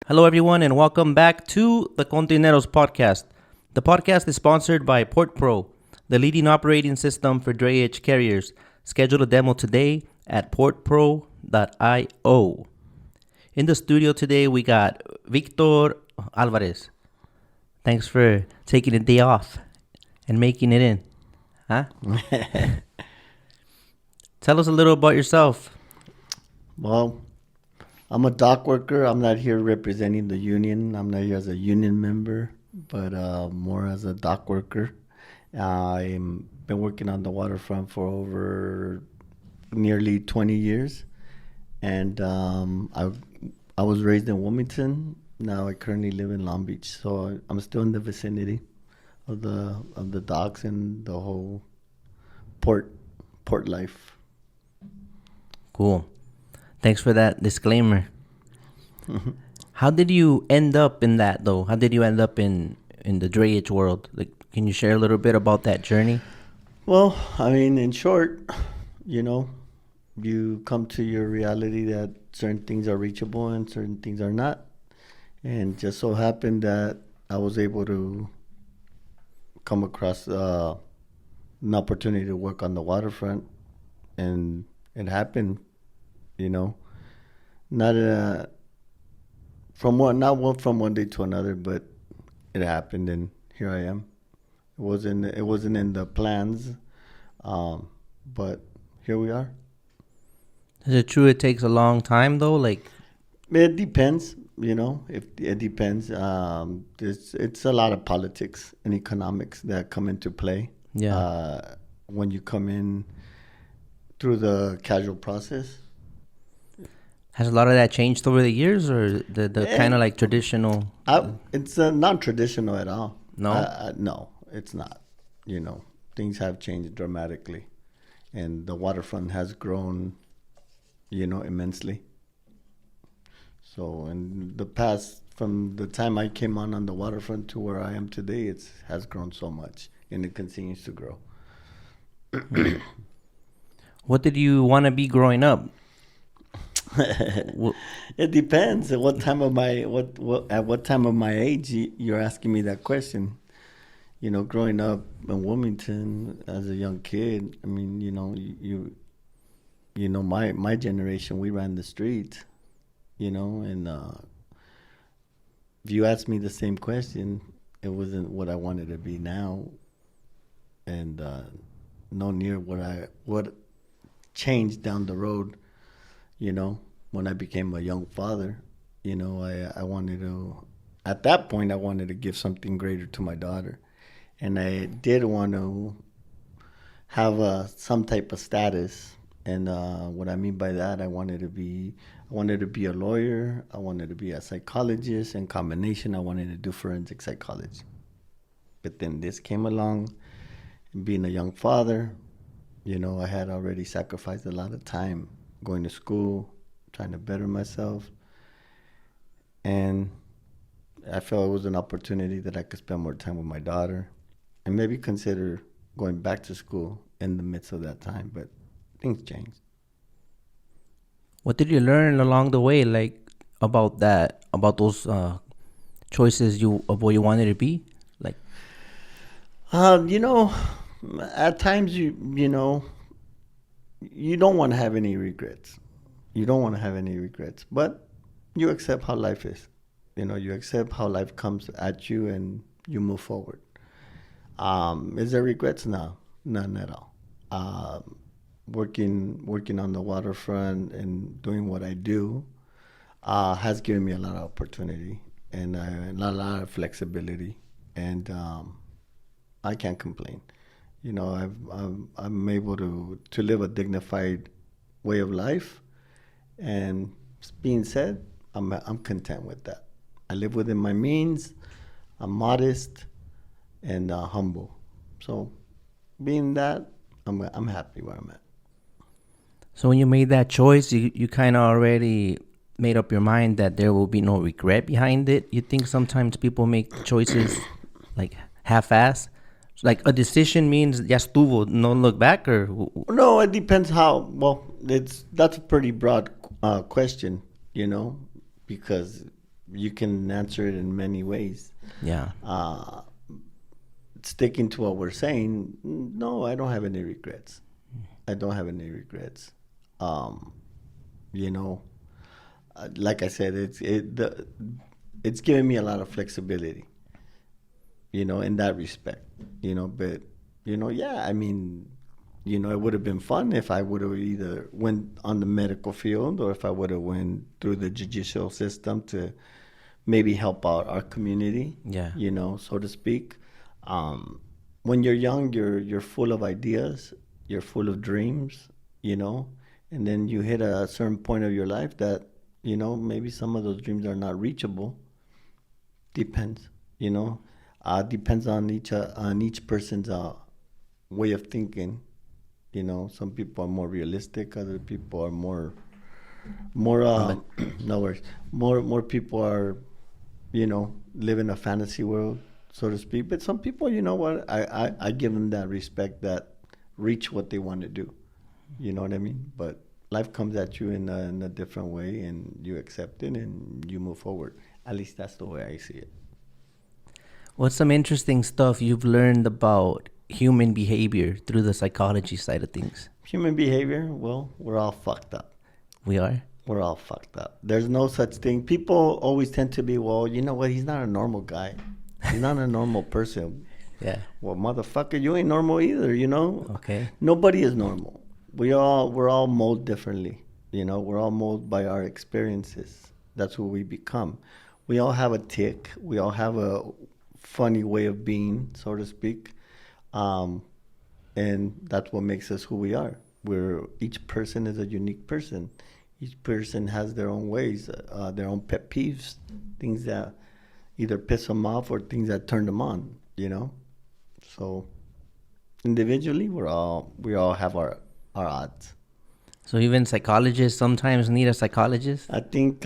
Hello, everyone, and welcome back to the KONTAINEROZ podcast. The podcast is sponsored by PortPro, the leading operating system for drayage carriers. Schedule a demo today at portpro.io. In the studio today, we got Victor Alvarez. Thanks for taking a day off and making it in. Huh? Tell us a little about yourself. Well, I'm a dock worker. I'm not here representing the union. I'm not here as a union member, but more as a dock worker. I've been working on the waterfront for over nearly 20 years, and I was raised in Wilmington. Now I currently live in Long Beach, so I'm still in the vicinity of the docks and the whole port life. Cool. Thanks for that disclaimer. How did you end up in that, though? How did you end up in the drayage world? Like, can you share a little bit about that journey? Well, I mean, in short, you come to your reality that certain things are reachable and certain things are not. And just so happened that I was able to come across an opportunity to work on the waterfront, and it happened. Not from one day to another, but it happened, and here I am. It wasn't in the plans, but here we are. Is it true it takes a long time, though? Like, It depends, if it depends. It's a lot of politics and economics that come into play. yeah. When you come in through the casual process. Has a lot of that changed over the years, or the kind of like traditional? It's not traditional at all. No? No, it's not. Things have changed dramatically, and the waterfront has grown, immensely. So in the past, from the time I came on the waterfront to where I am today, it has grown so much, and it continues to grow. What did you want to be growing up? It depends at what time of my age you're asking me that question. Growing up in Wilmington as a young kid, I mean, my generation, we ran the streets, and if you ask me the same question, it wasn't what I wanted to be now, and no near what changed down the road. When I became a young father, I wanted to, at that point, I wanted to give something greater to my daughter. And I did want to have some type of status. And what I mean by that, I wanted to be a lawyer. I wanted to be a psychologist. In combination, I wanted to do forensic psychology. But then this came along, and being a young father, I had already sacrificed a lot of time going to school, trying to better myself. And I felt it was an opportunity that I could spend more time with my daughter and maybe consider going back to school in the midst of that time. But things changed. What did you learn along the way, like about those choices of what you wanted to be? Like, At times you don't want to have any regrets. You don't want to have any regrets, but you accept how life is. You accept how life comes at you, and you move forward. Is there regrets? No, none at all. Working on the waterfront and doing what I do has given me a lot of opportunity and a lot of flexibility, and I can't complain. I'm able to live a dignified way of life, and being said, I'm content with that. I live within my means. I'm modest and humble. So, being that, I'm happy where I'm at. so when you made that choice, you kind of already made up your mind that there will be no regret behind it. You think sometimes people make choices like half-ass? Like a decision means ya estuvo, no look back, or No, it depends how. Well, that's a pretty broad question, because you can answer it in many ways. Yeah. Sticking to what we're saying, no, I don't have any regrets. I don't have any regrets. Um, you know, like I said, it's given me a lot of flexibility. In that respect. But yeah, I mean, it would have been fun if I would have either went on the medical field or if I would have went through the judicial system to maybe help out our community. Yeah. So to speak. When you're young, you're full of ideas, you're full of dreams, and then you hit a certain point of your life that, maybe some of those dreams are not reachable. Depends, depends on each person's way of thinking. Some people are more realistic, other people are more no worries. More people are, live in a fantasy world, so to speak. But some people, you know what, I give them that respect that reach what they want to do. You know what I mean? But life comes at you in a different way, and you accept it and you move forward. At least that's the way I see it. What's some interesting stuff you've learned about human behavior through the psychology side of things? Human behavior, well, we're all fucked up. We are? We're all fucked up. There's no such thing. People always tend to be, well, you know what, he's not a normal guy. He's not a normal person. Yeah. Well, motherfucker, you ain't normal either, Okay. Nobody is normal. We're all molded differently. We're all molded by our experiences. That's who we become. We all have a tick. We all have a funny way of being, so to speak. And that's what makes us who we are. Each person is a unique person. Each person has their own ways, their own pet peeves, things that either piss them off or things that turn them on, So individually, we all have our odds. So even psychologists sometimes need a psychologist? I think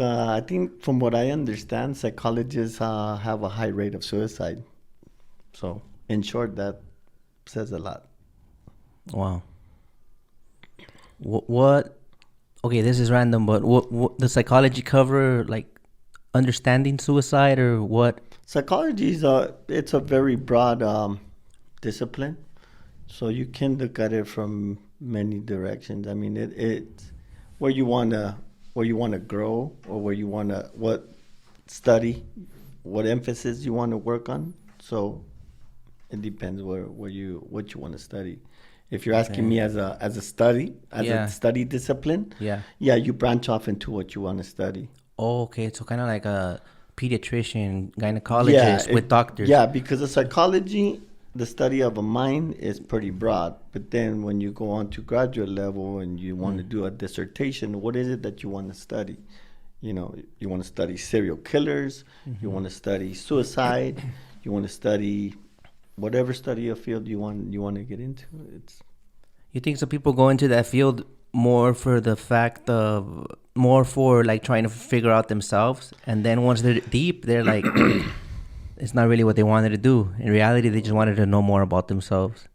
from what I understand, psychologists have a high rate of suicide. So in short, that says a lot. Wow. What okay, this is random, but what the psychology cover, like understanding suicide, or what? Psychology it's a very broad discipline, so you can look at it from many directions. I mean, it's where you wanna grow, or where you wanna study, what emphasis you want to work on. So it depends what you want to study. If you're asking me as a study, a study discipline, you branch off into what you want to study. Oh, okay. So kind of like a pediatrician, gynecologist with doctors. Yeah, because the psychology, the study of a mind is pretty broad. But then when you go on to graduate level and you want to do a dissertation, what is it that you want to study? You want to study serial killers, you want to study suicide, you want to study whatever study or field you want to get into. You think some people go into that field more for the fact of more for like trying to figure out themselves, and then once they're deep, they're like, it's not really what they wanted to do. In reality, they just wanted to know more about themselves.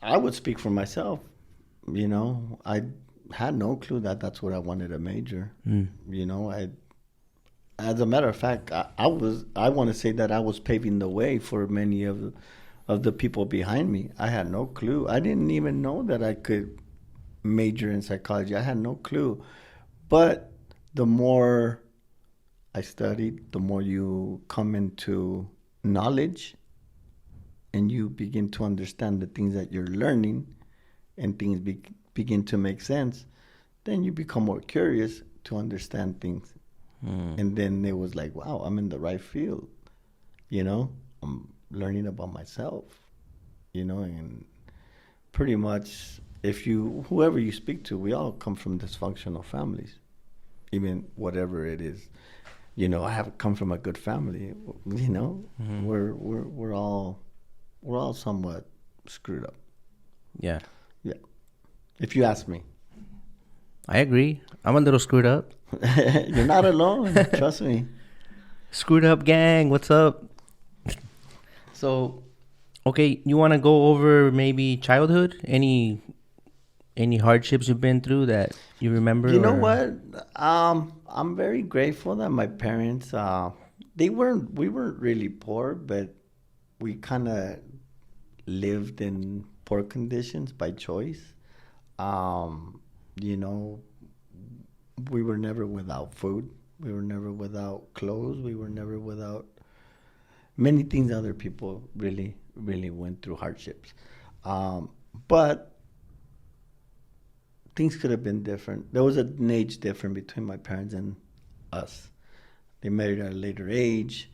I would speak for myself. I had no clue that that's what I wanted to major. As a matter of fact, I want to say that I was paving the way for many of the people behind me. I had no clue. I didn't even know that I could major in psychology. I had no clue. But the more I studied, the more you come into knowledge, and you begin to understand the things that you're learning, and things begin to make sense, then you become more curious to understand things. And then it was like, wow, I'm in the right field. I'm learning about myself, and pretty much whoever you speak to, we all come from dysfunctional families, even whatever it is. I have come from a good family, we're all somewhat screwed up. Yeah. If you ask me. I agree. I'm a little screwed up. You're not alone. Trust me. Screwed up gang. What's up? So, okay, you want to go over maybe childhood? Any any hardships you've been through that you remember? You know or? what? I'm very grateful that my parents, we weren't really poor, but we kind of lived in poor conditions by choice. Um, you know, we were never without food. We were never without clothes. We were never without many things. Other people really went through hardships. But things could have been different. There was an age difference between my parents and us. They married at a later age,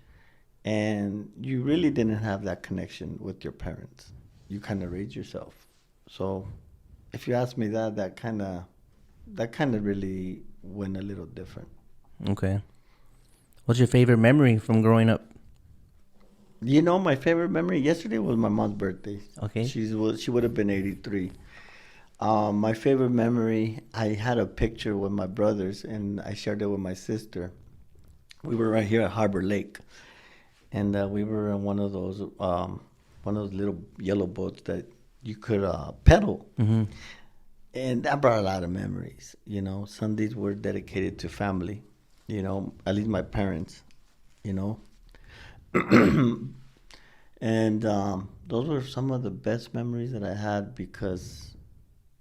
and you really didn't have that connection with your parents. You kind of raised yourself. So, if you ask me that, that kind of really went a little different. Okay. What's your favorite memory from growing up? You know, my favorite memory yesterday was my mom's birthday. Okay. She would have been 83. My favorite memory, I had a picture with my brothers, and I shared it with my sister. We were right here at Harbor Lake, and we were in one of those little yellow boats that you could pedal, Mm-hmm. and that brought a lot of memories. You know, Sundays were dedicated to family. You know, at least my parents. You know, and those were some of the best memories that I had because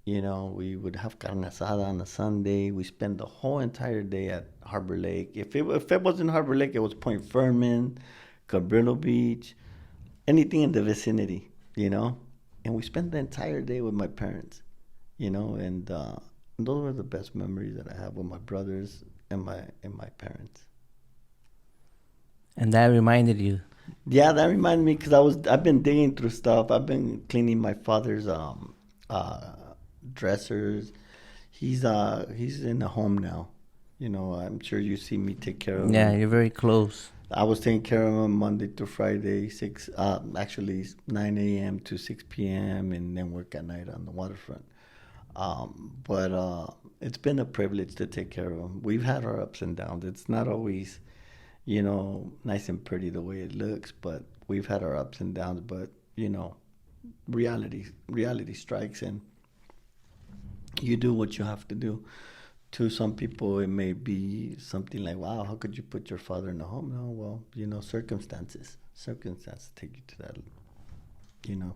we would have carne asada on a Sunday. We spent the whole entire day at Harbor Lake. If it wasn't Harbor Lake, it was Point Furman, Cabrillo Beach, anything in the vicinity, And we spent the entire day with my parents, and those were the best memories that I have with my brothers and my parents. And that reminded you. Yeah, that reminded me because I've been digging through stuff. I've been cleaning my father's dressers. He's in a home now. I'm sure you see me take care of Yeah, him. you're very close. I was taking care of him Monday through Friday, actually 9 a.m. to 6 p.m. and then work at night on the waterfront. But it's been a privilege to take care of him. We've had our ups and downs. It's not always, nice and pretty the way it looks, but we've had our ups and downs. But reality strikes, and you do what you have to do. To some people, it may be something like, "Wow, how could you put your father in a home?" No, well, circumstances take you to that. You know,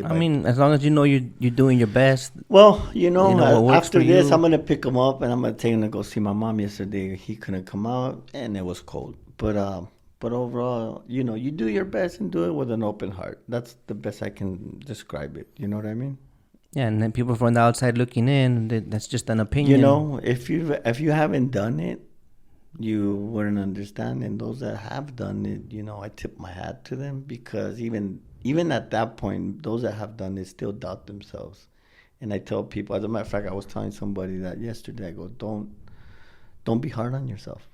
I mean, as long as you know you're doing your best. Well, what works after for this, you. I'm gonna pick him up and I'm gonna take him to go see my mom. Yesterday, he couldn't come out and it was cold. But overall, you do your best and do it with an open heart. That's the best I can describe it. You know what I mean? Yeah, and then people from the outside looking in, that's just an opinion. If you haven't done it, you wouldn't understand. And those that have done it, I tip my hat to them because even at that point, those that have done it still doubt themselves. And I tell people, as a matter of fact, I was telling somebody that yesterday. I go, don't be hard on yourself.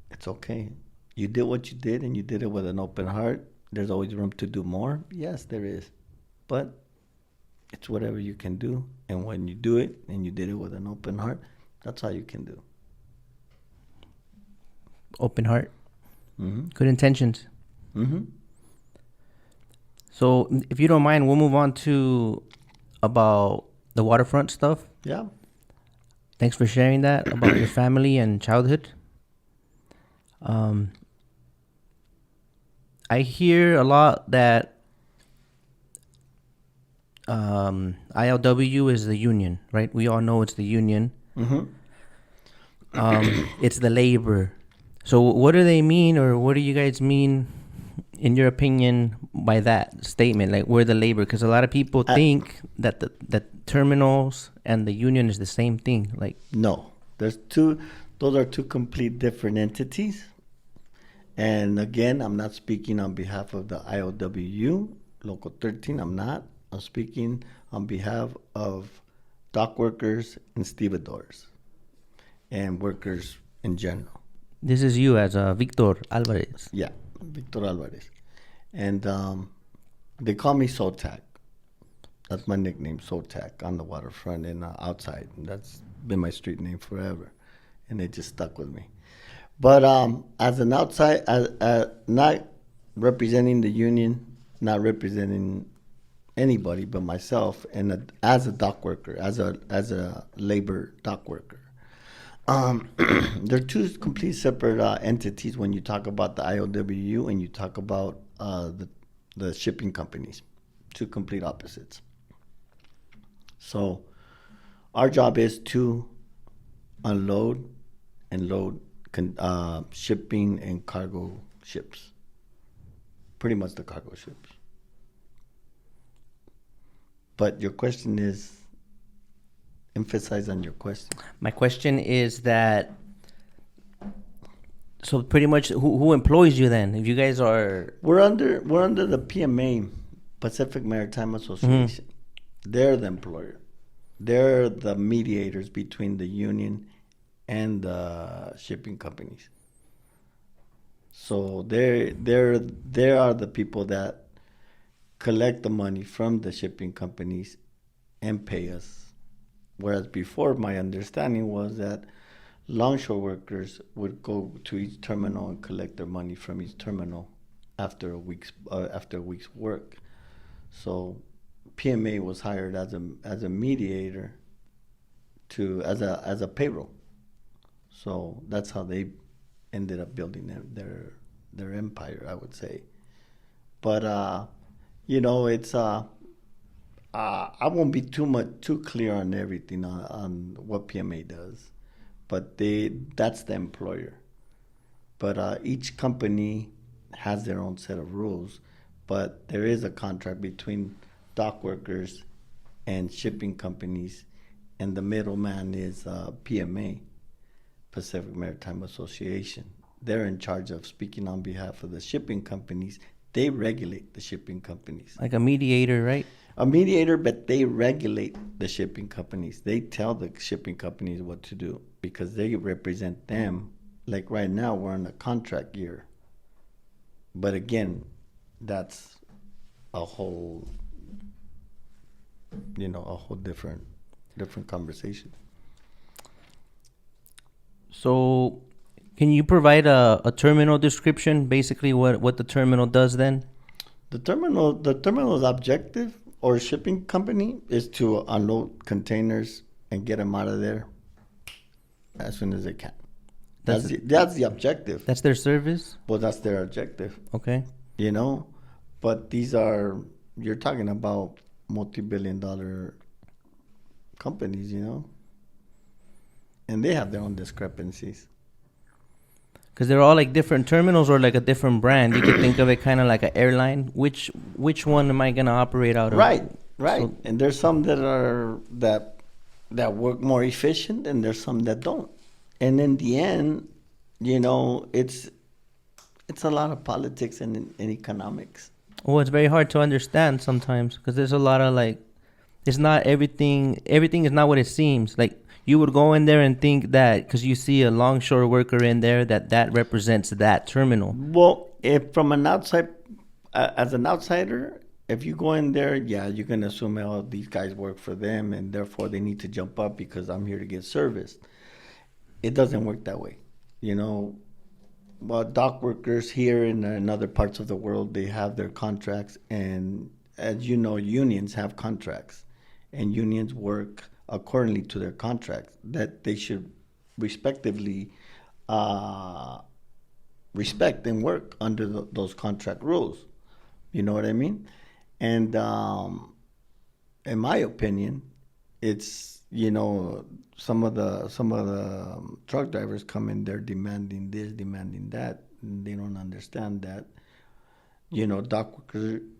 It's okay. You did what you did, and you did it with an open heart. There's always room to do more. Yes, there is, but it's whatever you can do, and when you do it and you did it with an open heart, that's all you can do. Open heart. Mm-hmm. Good intentions. Mm-hmm. So, if you don't mind, we'll move on to about the waterfront stuff. Yeah. Thanks for sharing that about your family and childhood. I hear a lot that ILW is the union, right? We all know it's the union. Mm-hmm. It's the labor. So what do they mean, or what do you guys mean, in your opinion, by that statement? Like, we're the labor, because a lot of people think that the terminals and the union is the same thing. Like, no, those are two complete different entities. And again, I'm not speaking on behalf of the IOWU, Local 13. I'm not. I'm speaking on behalf of dock workers and stevedores and workers in general. this is you as Victor Alvarez. Yeah, Victor Alvarez. And they call me Sotac. That's my nickname, Sotac, on the waterfront and outside. And that's been my street name forever. And it just stuck with me. But as an outside, not representing the union, not representing anybody but myself, and as a dock worker, as a labor dock worker. They're two complete separate entities when you talk about the IOWU and you talk about the shipping companies. Two complete opposites. So our job is to unload and load shipping and cargo ships. Pretty much the cargo ships. But your question is, emphasize on your question. My question is that, so pretty much who employs you then? If you guys are... We're under the PMA, Pacific Maritime Association. They're the employer. They're the mediators between the union and the shipping companies. So they are the people that collect the money from the shipping companies and pay us. Whereas before, my understanding was that longshore workers would go to each terminal and collect their money from each terminal after a week's work. So PMA was hired as a mediator as a payroll. So that's how they ended up building their empire, I would say. But it's I won't be too clear on everything on what PMA does, but that's the employer. But each company has their own set of rules, but there is a contract between dock workers and shipping companies, and the middleman is PMA, Pacific Maritime Association. They're in charge of speaking on behalf of the shipping companies. They regulate the shipping companies. Like a mediator, right? A mediator, but they regulate the shipping companies. They tell the shipping companies what to do because they represent them. Like right now, we're in a contract year. But again, that's a whole different conversation. So can you provide a terminal description, basically what the terminal does then? The terminal's objective or shipping company is to unload containers and get them out of there as soon as they can. That's the objective. That's their service? Well, that's their objective. Okay. But you're talking about multi-billion-dollar companies, and they have their own discrepancies. Because they're all like different terminals or like a different brand. You could think of it kind of like an airline. Which one am I going to operate out of? Right. So, And there's some that work more efficient, and there's some that don't. And in the end, it's a lot of politics and economics. well, it's very hard to understand sometimes because there's a lot of it's not everything is not what it seems. Like you would go in there and think that because you see a longshore worker in there that represents that terminal. Well, if from an outside, as an outsider, if you go in there, yeah, you can assume, these guys work for them and therefore they need to jump up because I'm here to get serviced. It doesn't work that way. Well, dock workers here in other parts of the world, they have their contracts, and as you know, unions have contracts, and unions work accordingly to their contracts that they should respectively respect and work under those contract rules. You know what I mean? And in my opinion, it's some of the truck drivers come in there demanding this, demanding that, and they don't understand that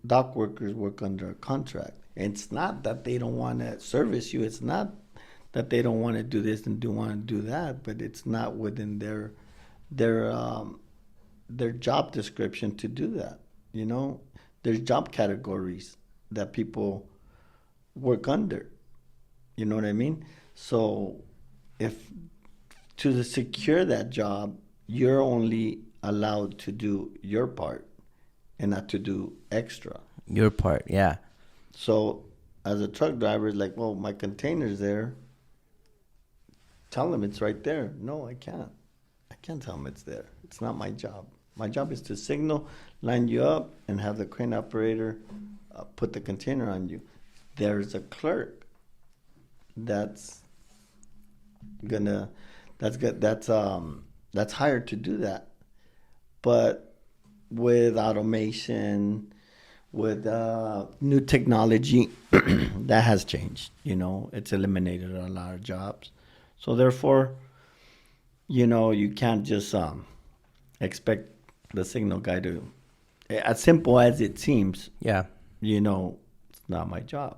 dock workers work under a contract. It's not that they don't want to service you. It's not that they don't want to do this and want to do that, but it's not within their job description to do that. There's job categories that people work under. You know what I mean? So if to secure that job, you're only allowed to do your part and not to do extra. Your part, yeah. So as a truck driver, it's like, well, my container's there. Tell them it's right there. No, I can't. I can't tell them it's there. It's not my job. My job is to signal, line you up, and have the crane operator put the container on you. There's a clerk that's gonna that's good that's hired to do that. But with automation, with new technology, that has changed. It's eliminated a lot of jobs. So therefore, you can't just expect the signal guy to, as simple as it seems, Yeah. it's not my job.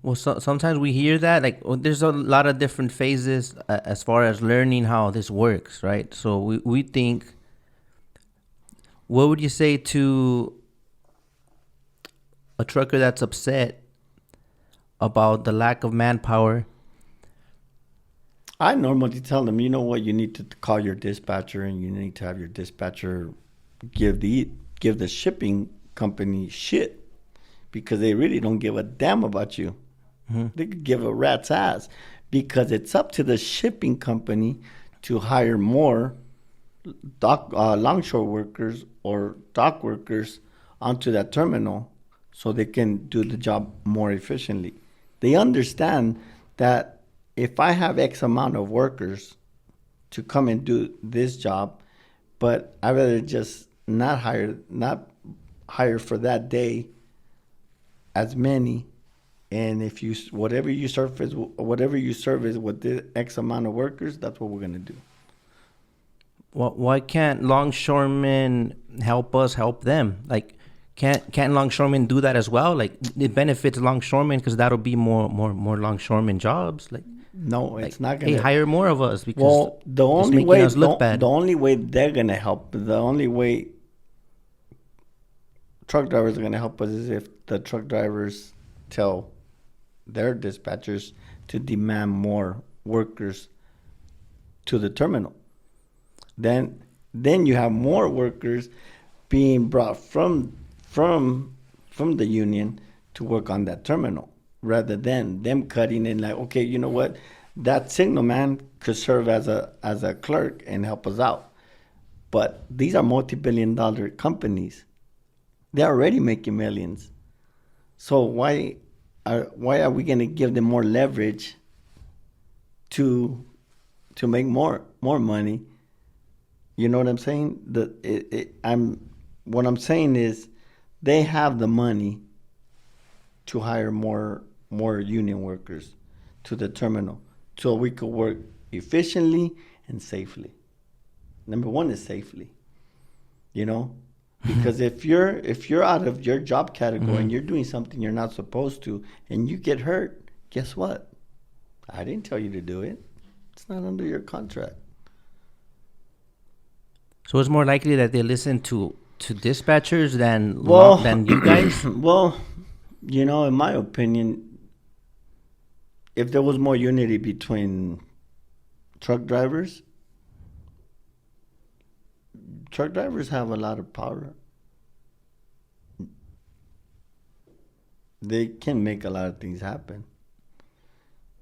Well, sometimes we hear that there's a lot of different phases as far as learning how this works, right? So we think, what would you say to a trucker that's upset about the lack of manpower? I normally tell them, you know what, you need to call your dispatcher, and you need to have your dispatcher give the shipping company shit, because they really don't give a damn about you. They could give a rat's ass, because it's up to the shipping company to hire more longshore workers or dock workers onto that terminal so they can do the job more efficiently. They understand that if I have X amount of workers to come and do this job, but I rather just not hire for that day as many. And if whatever you service with the X amount of workers, that's what we're gonna do. Well, why can't longshoremen help us help them? Can't longshoremen do that as well? It benefits longshoremen because that'll be more longshoremen jobs. No, it's not gonna. Hey, hire more of us because The it's only making way us look bad. the only way they're gonna help, the only way truck drivers are gonna help us is if the truck drivers tell their dispatchers to demand more workers to the terminal. Then you have more workers being brought from the union to work on that terminal, rather than them cutting in okay, you know what, that signalman could serve as a clerk and help us out. But these are multi-billion-dollar companies. They're already making millions. So why are we going to give them more leverage to make more money? You know what I'm saying? What I'm saying is they have the money to hire more union workers to the terminal so we could work efficiently and safely. Number one is safely. Because if you're out of your job category and you're doing something you're not supposed to and you get hurt, guess what? I didn't tell you to do it. It's not under your contract. So it's more likely that they listen to dispatchers than you guys? Well, in my opinion, if there was more unity between truck drivers have a lot of power. They can make a lot of things happen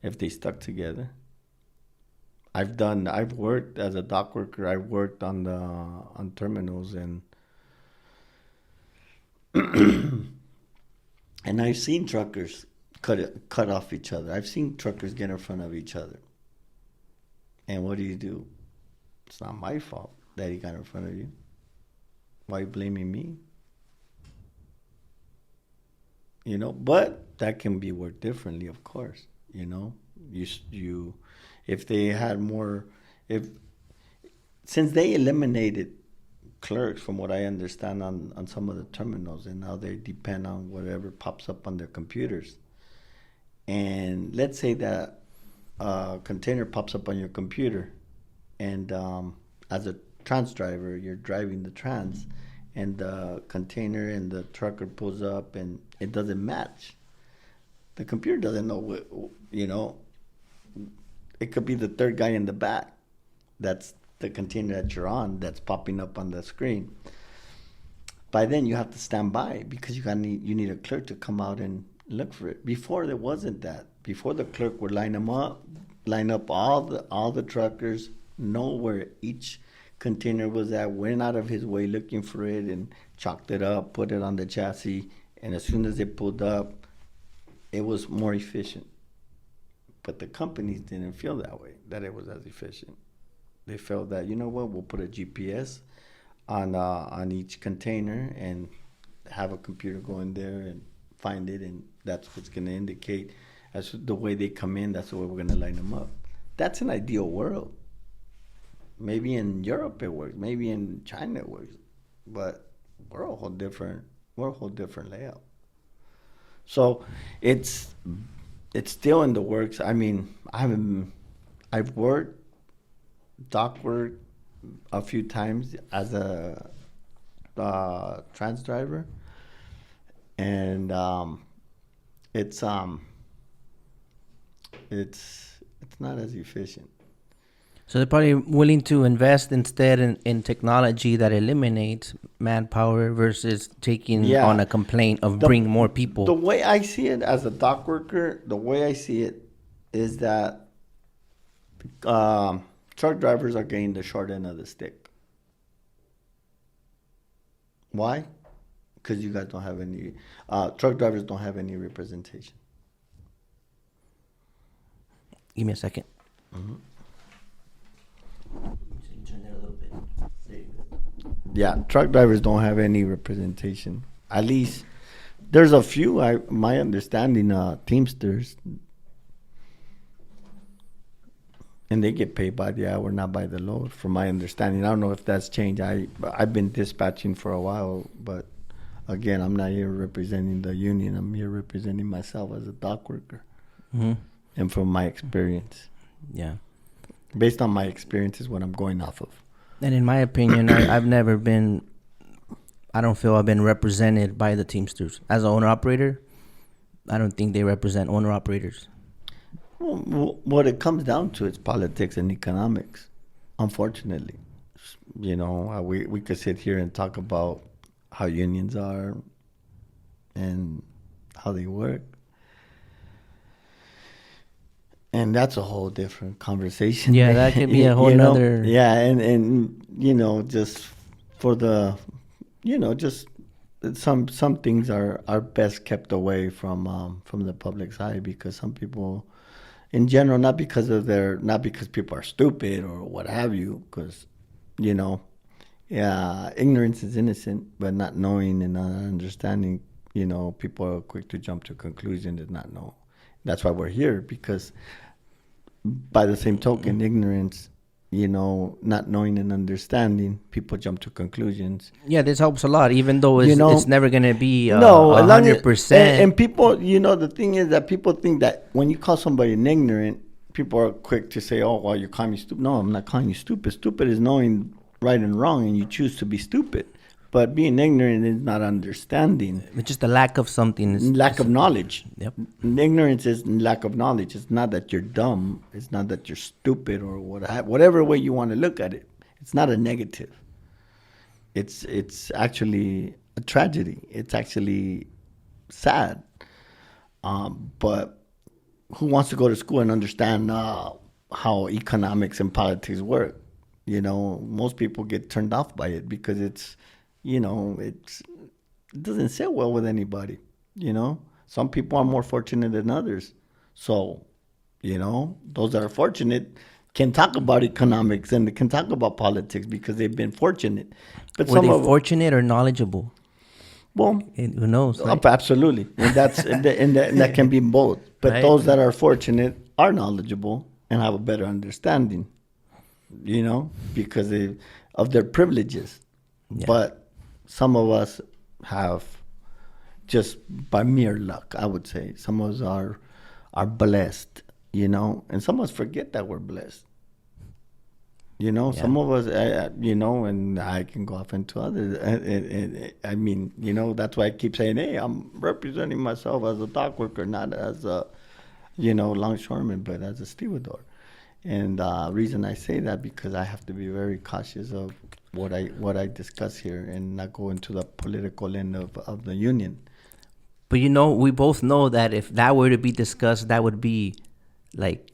if they stuck together. I've worked as a dock worker. I've worked on terminals, and and I've seen truckers cut off each other. I've seen truckers get in front of each other. And what do? It's not my fault that he got in front of you. Why are you blaming me? But that can be worked differently, of course. You if they had more, since they eliminated clerks, from what I understand, on some of the terminals, and now they depend on whatever pops up on their computers. And let's say that a container pops up on your computer, and as a trans driver, you're driving the trans, and the container and the trucker pulls up and it doesn't match. The computer doesn't know what. It could be the third guy in the back. That's the container that you're on that's popping up on the screen. By then you have to stand by, because you need a clerk to come out and look for it. Before there wasn't that. Before, the clerk would line up all the truckers, know where each container was at, went out of his way looking for it and chalked it up, put it on the chassis, and as soon as it pulled up, it was more efficient. But the companies didn't feel that way, that it was as efficient. They felt that, you know what, we'll put a GPS on each container and have a computer go in there and find it, and that's what's going to indicate as the way they come in, that's the way we're going to line them up. That's an ideal world. Maybe in Europe it works, maybe in China it works, but we're a whole different layout. So it's still in the works. I mean, I've worked dock work a few times as a trans driver, and it's not as efficient. So they're probably willing to invest instead in technology that eliminates manpower versus taking on a complaint of bring more people. The way I see it as a dock worker, the way I see it is that truck drivers are getting the short end of the stick. Why? Because you guys don't have any, truck drivers don't have any representation. Give me a second. Mm-hmm. Turn that a little bit. There you go. Yeah, truck drivers don't have any representation. At least there's a few. My understanding, Teamsters, and they get paid by the hour, not by the load. From my understanding, I don't know if that's changed. I've been dispatching for a while, but again, I'm not here representing the union. I'm here representing myself as a dock worker, and from my experience. Yeah. Based on my experience is what I'm going off of. And in my opinion, I don't feel I've been represented by the Teamsters. As an owner-operator, I don't think they represent owner-operators. Well, what it comes down to is politics and economics, unfortunately. You know, we could sit here and talk about how unions are and how they work. And that's a whole different conversation. Yeah, that could be a whole nother. Yeah, and you know, just for the, you know, just some things are best kept away from the public's eye, because some people, in general, not because people are stupid or what have you, because, you know, yeah, ignorance is innocent, but not knowing and not understanding, you know, people are quick to jump to conclusions and not know. That's why we're here, because by the same token, ignorance, you know, not knowing and understanding, people jump to conclusions. Yeah, this helps a lot, even though it's, you know, it's never going to be 100%. And people, you know, the thing is that people think that when you call somebody an ignorant, people are quick to say, oh, well, you're calling me stupid. No, I'm not calling you stupid. Stupid is knowing right and wrong, and you choose to be stupid. But being ignorant is not understanding. It's just a lack of something. Lack of knowledge. Yep. Ignorance is lack of knowledge. It's not that you're dumb. It's not that you're stupid or whatever way you want to look at it. It's not a negative. It's actually a tragedy. It's actually sad. But who wants to go to school and understand how economics and politics work? You know, most people get turned off by it because it's, you know, it doesn't sit well with anybody. You know, some people are more fortunate than others. So, you know, those that are fortunate can talk about economics and they can talk about politics because they've been fortunate. But were they fortunate or knowledgeable? Well, who knows? Right? Absolutely, and that can be both. But right. Those that are fortunate are knowledgeable and have a better understanding. You know, because of their privileges. Yeah. But some of us have, just by mere luck, I would say, some of us are blessed, you know, and some of us forget that we're blessed. You know, yeah. Some of us, you know, and I can go off into others. I mean, you know, that's why I keep saying, hey, I'm representing myself as a dock worker, not as a, you know, longshoreman, but as a stevedore. And reason I say that, because I have to be very cautious of what I discuss here and not go into the political end of the union. But, you know, we both know that if that were to be discussed, that would be like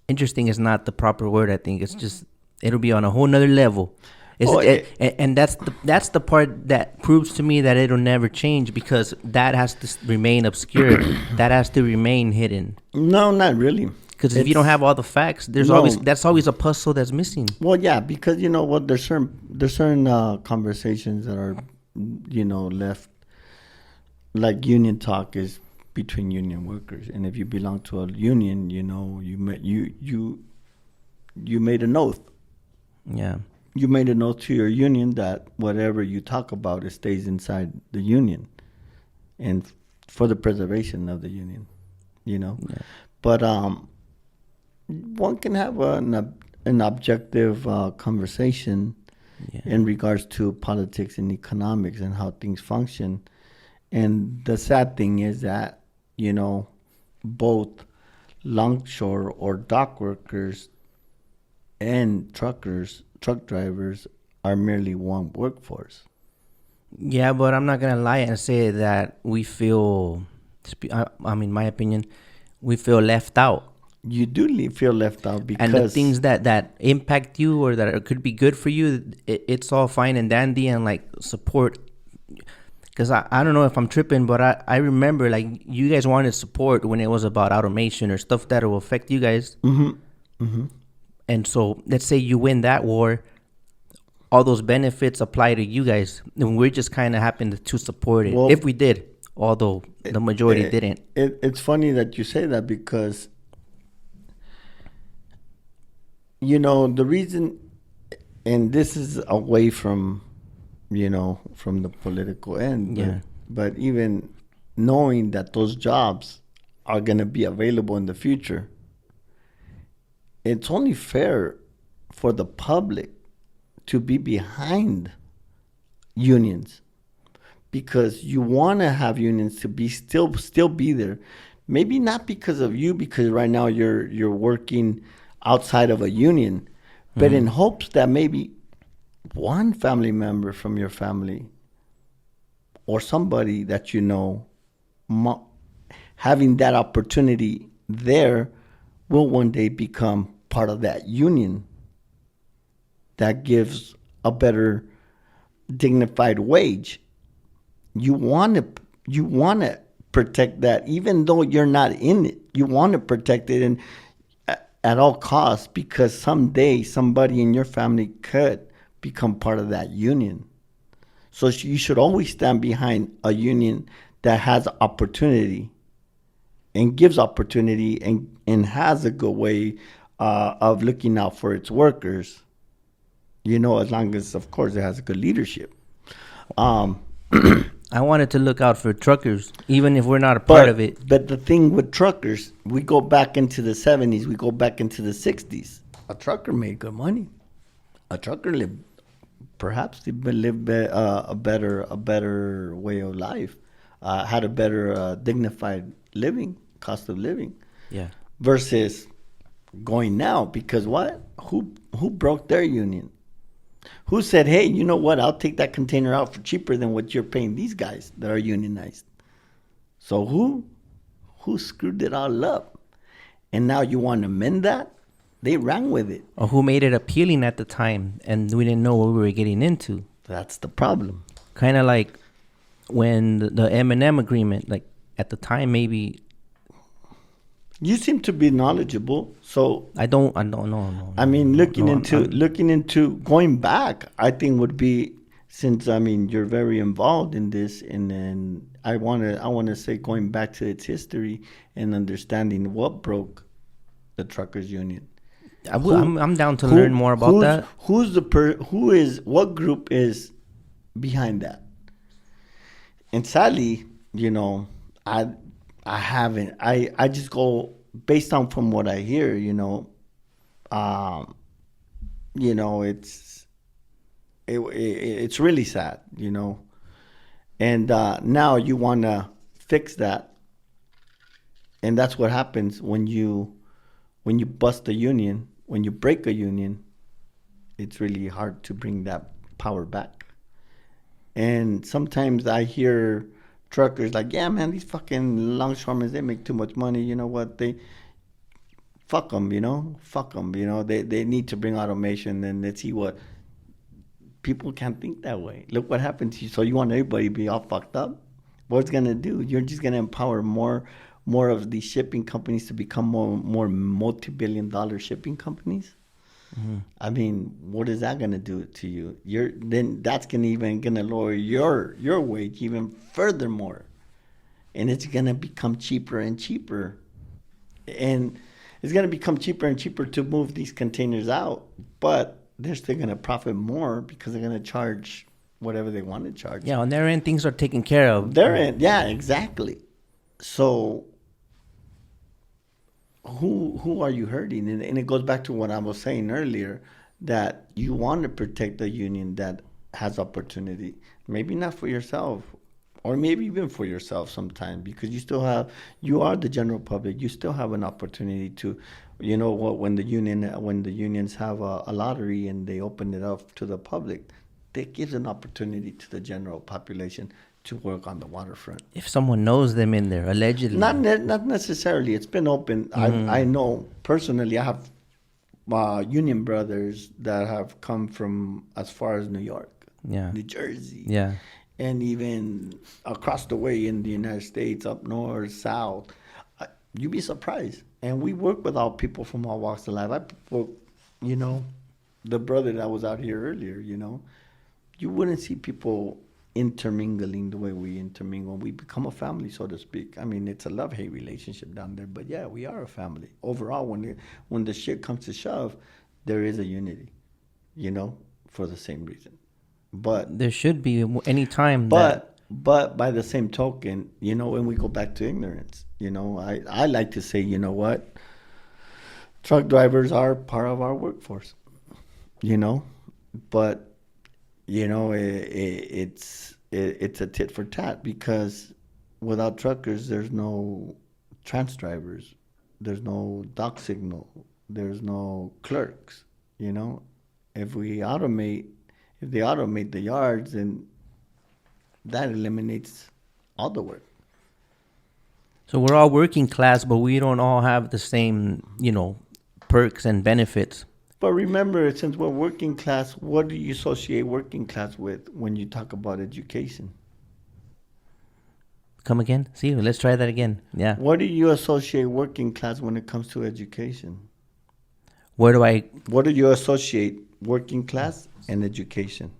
interesting is not the proper word. I think it's just it'll be on a whole nother level. Oh, And that's the part that proves to me that it'll never change, because that has to remain obscure. That has to remain hidden. no, not really. Because if you don't have all the facts, there's No. always a puzzle that's missing. Well, yeah, because you know what, there's certain conversations that are, left, like union talk is between union workers, and if you belong to a union, you made an oath. Yeah. You made an oath to your union that whatever you talk about, it stays inside the union, and for the preservation of the union, Yeah. But one can have an objective conversation Yeah. in regards to politics and economics and how things function. And the sad thing is that, both longshore or dock workers and truck drivers are merely one workforce. Yeah, but I'm not gonna lie and say that we feel. I mean, my opinion, we feel left out. You do feel left out because And the things that impact you or that could be good for you, it's all fine and dandy and like support. Because I don't know if I'm tripping, but I remember like you guys wanted support when it was about automation or stuff that will affect you guys. And so let's say you win that war, all those benefits apply to you guys, and we're just kind of happen to support it. Well, if we did, although the majority didn't. It's funny that you say that because, the reason, and this is away from, from the political end. Yeah. But even knowing that those jobs are going to be available in the future, it's only fair for the public to be behind unions, because you want to have unions to be still be there. Maybe not because of you, because right now you're working outside of a union, but in hopes that maybe one family member from your family or somebody that having that opportunity there will one day become part of that union that gives a better dignified wage. You want to protect that, even though you're not in it. You want to protect it and at all costs, because someday somebody in your family could become part of that union. So you should always stand behind a union that has opportunity and gives opportunity and has a good way of looking out for its workers. As long as, of course, it has a good leadership. I wanted to look out for truckers, even if we're not a part of it. But the thing with truckers, we go back into the 70s, we go back into the 60s. A trucker made good money. A trucker lived a better way of life, had a better dignified cost of living. Yeah. Versus going now, because what? Who broke their union? Who said, hey, you know what? I'll take that container out for cheaper than what you're paying these guys that are unionized. So who screwed it all up? And now you want to mend that? They ran with it. Or who made it appealing at the time and we didn't know what we were getting into. That's the problem. Kind of like when the M&M agreement, like at the time, maybe. You seem to be knowledgeable, so I don't know. I mean, looking into going back, I think would be, since you're very involved in this, and then I want to say going back to its history and understanding what broke the truckers union. I'm down to learn more about that. What group is behind that? And sadly, I haven't. I just go based on from what I hear. It's really sad. And now you want to fix that, and that's what happens when you bust a union, when you break a union. It's really hard to bring that power back. And sometimes I hear truckers like, yeah, man, these fucking longshoremen, they make too much money. You know what? fuck them, you know, fuck them, you know. They need to bring automation, and let's see what people can't think that way. Look what happened to you. So you want everybody to be all fucked up? What's gonna do? You're just gonna empower more of these shipping companies to become more multi-billion-dollar shipping companies. Mm-hmm. I mean, what is that gonna do to you? Then that's gonna lower your wage even furthermore, and it's gonna become cheaper and cheaper, and it's gonna become cheaper and cheaper to move these containers out, but they're still gonna profit more because they're gonna charge whatever they want to charge. Yeah, on their end, things are taken care of. Yeah, exactly. So who are you hurting? And it goes back to what I was saying earlier, that you want to protect the union that has opportunity. Maybe not for yourself, or maybe even for yourself sometimes, because you are the general public. You still have an opportunity to, you know what, when the unions have a lottery and they open it up to the public, that gives an opportunity to the general population to work on the waterfront. If someone knows them in there, allegedly. Not necessarily. It's been open. I know personally. I have union brothers that have come from as far as New York, Yeah. New Jersey, Yeah. and even across the way in the United States, up north, south. You'd be surprised. And we work with all people from all walks of life. You know, the brother that was out here earlier, you know, you wouldn't see people intermingling the way we intermingle. We become a family, so to speak. I mean, it's a love-hate relationship down there, but yeah, we are a family. Overall, when the shit comes to shove, there is a unity, you know, for the same reason. But There should be any time but by the same token, you know, when we go back to ignorance, you know, I like to say, you know what, truck drivers are part of our workforce, you know, but you know, it's a tit for tat, because without truckers, there's no trans drivers, there's no dock signal, there's no clerks. You know, if they automate the yards, then that eliminates all the work. So we're all working class, but we don't all have the same, you know, perks and benefits. But remember, since we're working class, what do you associate working class with when you talk about education? Come again? See, let's try that again. Yeah. What do you associate working class when it comes to education? Where do I? What do you associate working class and education?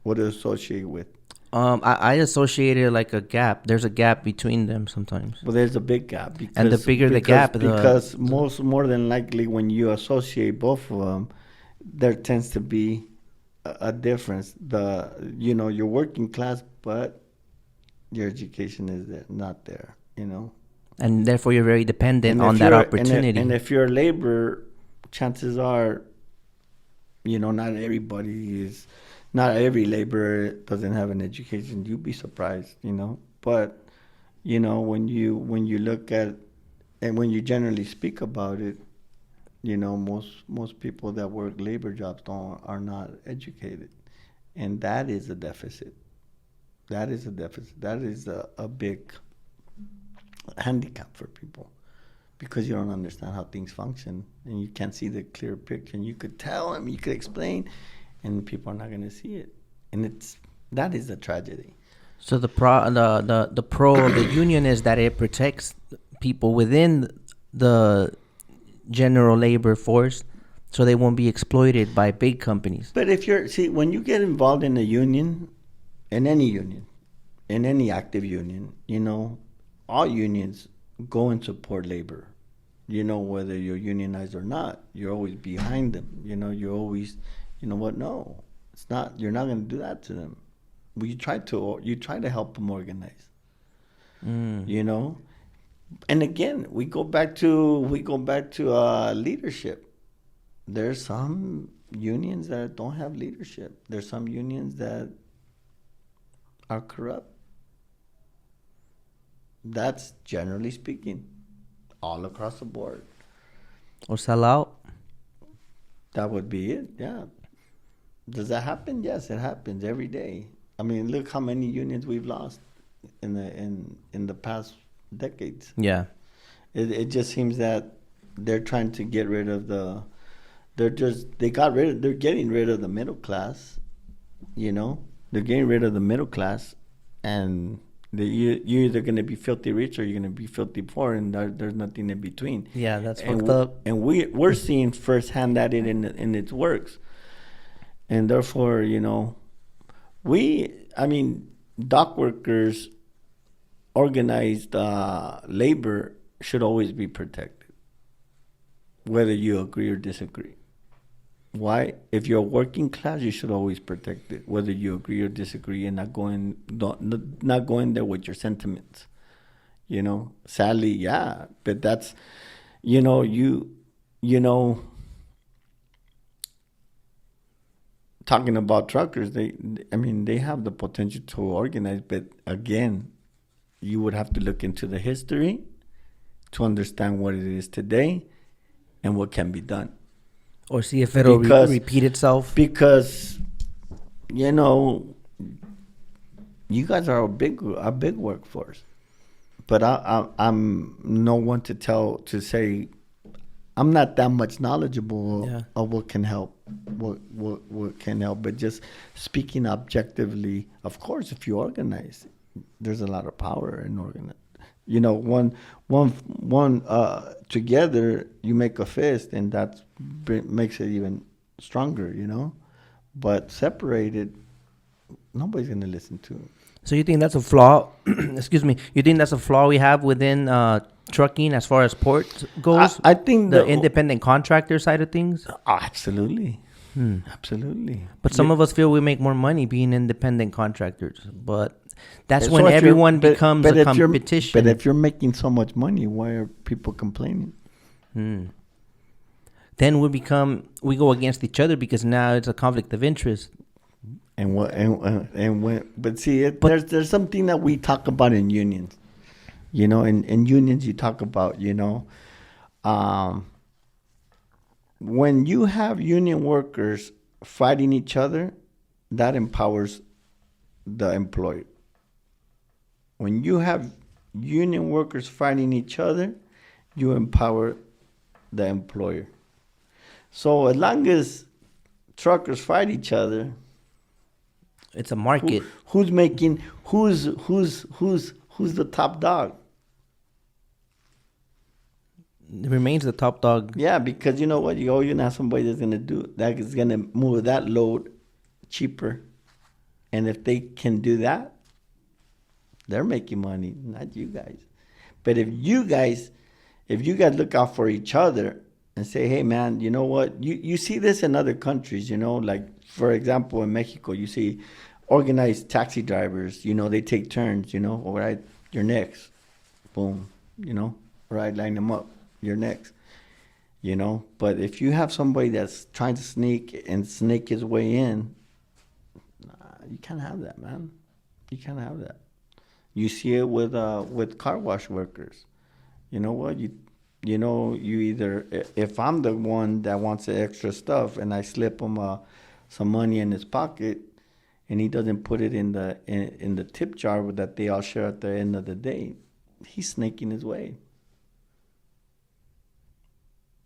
What do you associate with? I associate it like a gap. There's a gap between them sometimes. Well, there's a big gap. Because, And the bigger the gap, because more than likely, when you associate both of them, there tends to be a difference. You're working class, but your education is not there. You know, and therefore you're very dependent on that opportunity. And if you're labor, chances are, you know, not every laborer doesn't have an education. You'd be surprised, you know. But, you know, when you look at, and when you generally speak about it, you know, most people that work labor jobs are not educated, and that is a deficit. That is a deficit. That is a big handicap for people, because you don't understand how things function, and you can't see the clear picture. And you could tell them, you could explain, and people are not going to see it, and that is a tragedy. So the pro of the union is that it protects people within the general labor force, so they won't be exploited by big companies. But when you get involved in a union, in any active union, you know, all unions go and support labor. You know, whether you're unionized or not, you're always behind them. You know, you're always. You know what? No, it's not. You're not going to do that to them. You try to help them organize. You know, and again, we go back to leadership. There's some unions that don't have leadership. There's some unions that are corrupt. That's generally speaking, all across the board. Or sell out. That would be it. Yeah. Does that happen? Yes, it happens every day. I mean, look how many unions we've lost in the past decades. Yeah. It just seems that they're trying to get rid of the. They're getting rid of the middle class. You know, they're getting rid of the middle class, and you're either going to be filthy rich or you're going to be filthy poor, and there's nothing in between. Yeah, that's and fucked up. And we're seeing firsthand that in its works, and therefore, you know, dock workers, organized labor should always be protected, whether you agree or disagree. Why? If you're working class, you should always protect it, whether you agree or disagree, and not going there with your sentiments. You know, sadly, yeah, but that's, you know, you know, talking about truckers, they have the potential to organize, but again, you would have to look into the history to understand what it is today and what can be done. Or see if it'll repeat itself. Because, you know, you guys are a big workforce, but I'm no one to say I'm not that much knowledgeable of what can help, what can help. But just speaking objectively, of course, if you organize, there's a lot of power in organizing. You know, one together you make a fist, and that makes it even stronger. You know, but separated, nobody's gonna listen to it. So you think that's a flaw? Excuse me. You think that's a flaw we have within trucking as far as port goes? I think the independent contractor side of things. Absolutely. Absolutely. But some of us feel we make more money being independent contractors. But that's when everyone becomes a competition. But if you're making so much money, why are people complaining? Then we go against each other because now it's a conflict of interest. But see, there's something that we talk about in unions. You know, in unions you talk about, you know, when you have union workers fighting each other, that empowers the employer. When you have union workers fighting each other, you empower the employer. So as long as truckers fight each other, it's a market. Who's the top dog? It remains the top dog. Yeah, because you know what? You're gonna have somebody that's gonna move that load cheaper, and if they can do that, they're making money, not you guys. But if you guys look out for each other and say, hey man, you know what? You see this in other countries, you know, like for example in Mexico, you see organized taxi drivers, you know, they take turns, you know, all right, you're next. Boom, you know, all right, line them up. You're next, you know. But if you have somebody that's trying to snake his way in, you can't have that, man. You can't have that. You see it with car wash workers. You know what? You either, if I'm the one that wants the extra stuff and I slip him some money in his pocket, and he doesn't put it in the tip jar that they all share at the end of the day, he's snaking his way.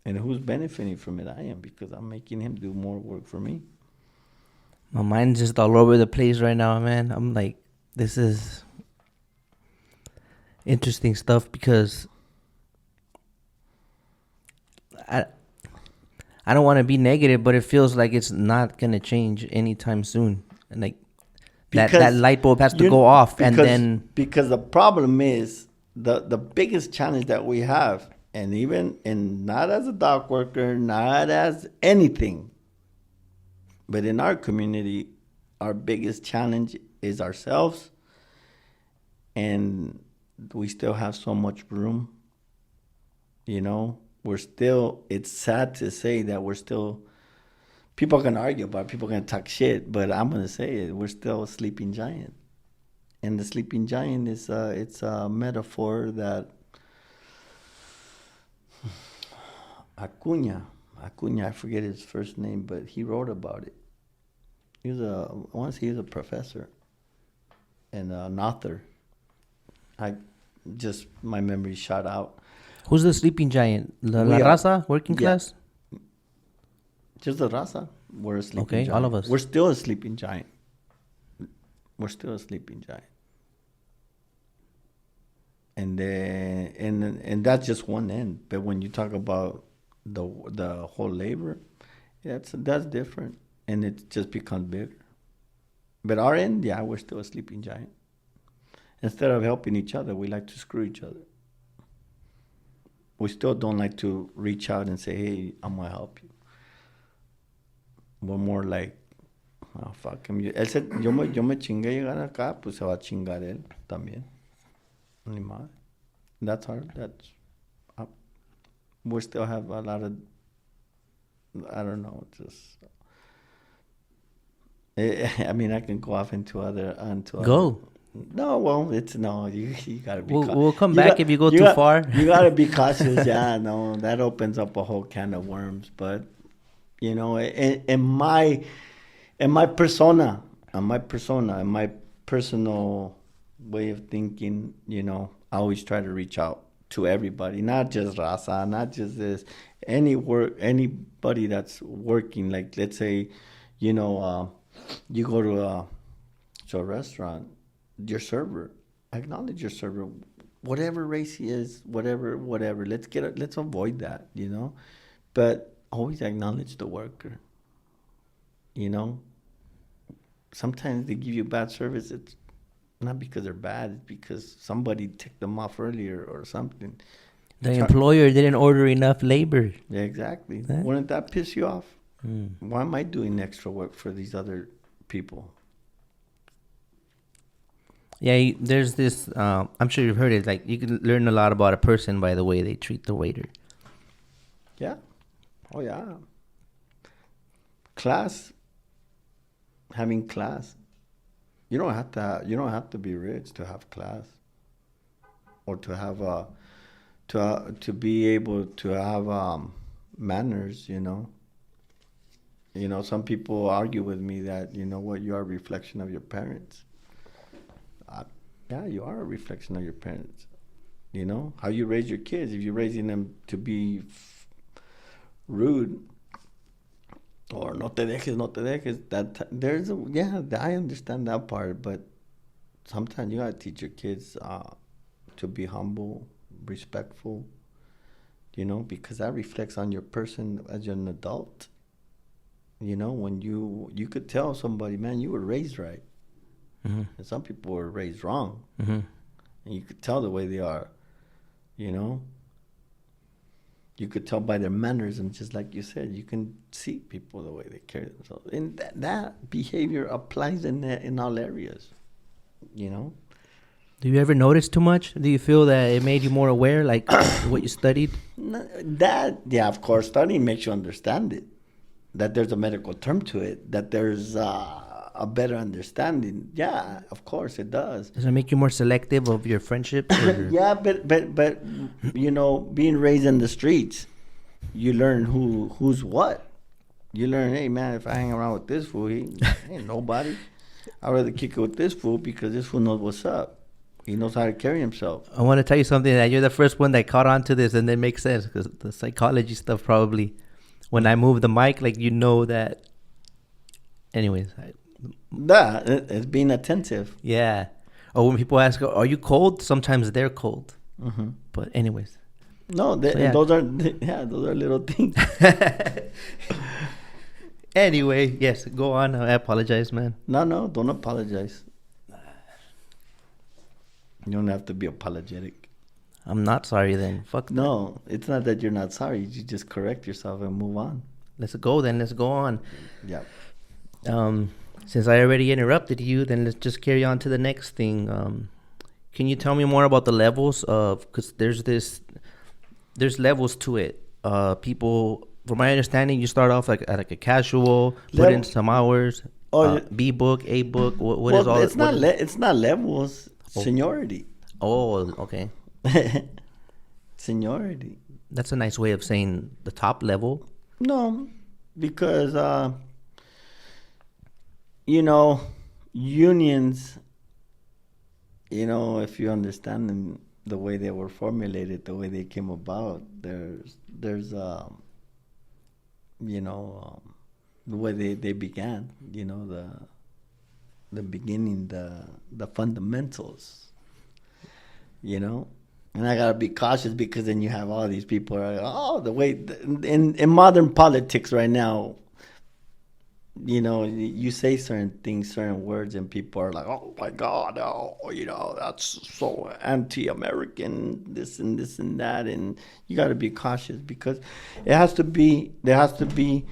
And who's benefiting from it? I am, because I'm making him do more work for me. My mind's just all over the place right now, man. I'm like, this is interesting stuff because I don't want to be negative, but it feels like it's not going to change anytime soon. And like that light bulb has to go off. Because the problem is the biggest challenge that we have, and not as a dock worker, not as anything, but in our community, our biggest challenge is ourselves. And we still have so much room. You know, it's sad to say that we're still, people are going to argue about it, people are going to talk shit, but I'm going to say it, we're still a sleeping giant. And the sleeping giant is, it's a metaphor that Acuña, I forget his first name, but he wrote about it. He was a professor and an author. My memory shot out. Who's the sleeping giant? La We are. Raza, working Yeah. class? Just the raza. We're a sleeping Okay, giant. all of us. We're still a sleeping giant. We're still a sleeping giant. And then and that's just one end. But when you talk about the whole labor, that's different, and it just becomes bigger. But our end, yeah, we're still a sleeping giant. Instead of helping each other, we like to screw each other. We still don't like to reach out and say, "Hey, I'm gonna help you." We're more like, "Oh, fuck him." Yo me chingué llegar acá, pues se va a chingar él también. Ni más. That's hard. Uh, we still have a lot of, I don't know, just. I mean, I can go off into other. Go. No, well, it's no. You gotta be. We'll come back if you go too far. You gotta be cautious. Yeah, no, that opens up a whole can of worms. But you know, in my persona, in my personal way of thinking, you know, I always try to reach out to everybody, not just raza, not just this. Anybody that's working. Like, let's say, you know, you go to a restaurant, your server, acknowledge your server, whatever race he is, whatever. Let's avoid that, you know, but always acknowledge the worker. You know, sometimes they give you bad service. It's not because they're bad. It's because somebody ticked them off earlier or something. The employer didn't order enough labor. Yeah, exactly. Huh? Wouldn't that piss you off? Why am I doing extra work for these other people? Yeah, there's this. I'm sure you've heard it. Like, you can learn a lot about a person by the way they treat the waiter. Yeah. Oh yeah. Class. Having class. You don't have to be rich to have class, or to have to be able to have manners. You know, some people argue with me that, you know what, you are a reflection of your parents. Yeah, you are a reflection of your parents. You know, how you raise your kids. If you're raising them to be rude, or no te dejes, I understand that part, but sometimes you gotta teach your kids to be humble, respectful, you know, because that reflects on your person as an adult. You know, when you could tell somebody, man, you were raised right. Mm-hmm. And some people were raised wrong. Mm-hmm. And you could tell the way they are, you know. You could tell by their mannerisms, just like you said. You can see people the way they carry themselves. And that behavior applies in all areas, you know. Do you ever notice too much? Do you feel that it made you more aware, like what you studied? Yeah, of course, studying makes you understand it. That there's a medical term to it. That there's a better understanding. Yeah, of course it does. Does it make you more selective of your friendships? Yeah, but you know, being raised in the streets, you learn who's what. You learn, hey man, if I hang around with this fool, he ain't nobody. I'd rather kick it with this fool because this fool knows what's up. He knows how to carry himself. I want to tell you something that you're the first one that caught on to this, and it makes sense because the psychology stuff probably. When I move the mic, like, you know that. Anyways. It's being attentive. Yeah. Or when people ask, are you cold? Sometimes they're cold. Mm-hmm. But anyways. No, those are little things. Anyway, yes, go on. I apologize, man. No, don't apologize. You don't have to be apologetic. I'm not sorry then. Fuck that. No, it's not that you're not sorry. You just correct yourself and move on. Let's go then. Let's go on. Yeah. Since I already interrupted you, then let's just carry on to the next thing. Can you tell me more about the levels of, because there's levels to it. People, from my understanding, you start off like at like a casual, put in some hours. B book, A book. What is all? It's not levels. Seniority. Oh, okay. Seniority. That's a nice way of saying the top level. No, because you know, unions, you know, if you understand them, the way they were formulated, the way they came about. There's you know, the way they began. You know, the beginning, the fundamentals. You know, and I gotta be cautious because then you have all these people are like, oh, the way in modern politics right now. You know, you say certain things, certain words, and people are like, "Oh my God, oh, you know, that's so anti-American, this and this and that," and you got to be cautious because it has to be. There has to be.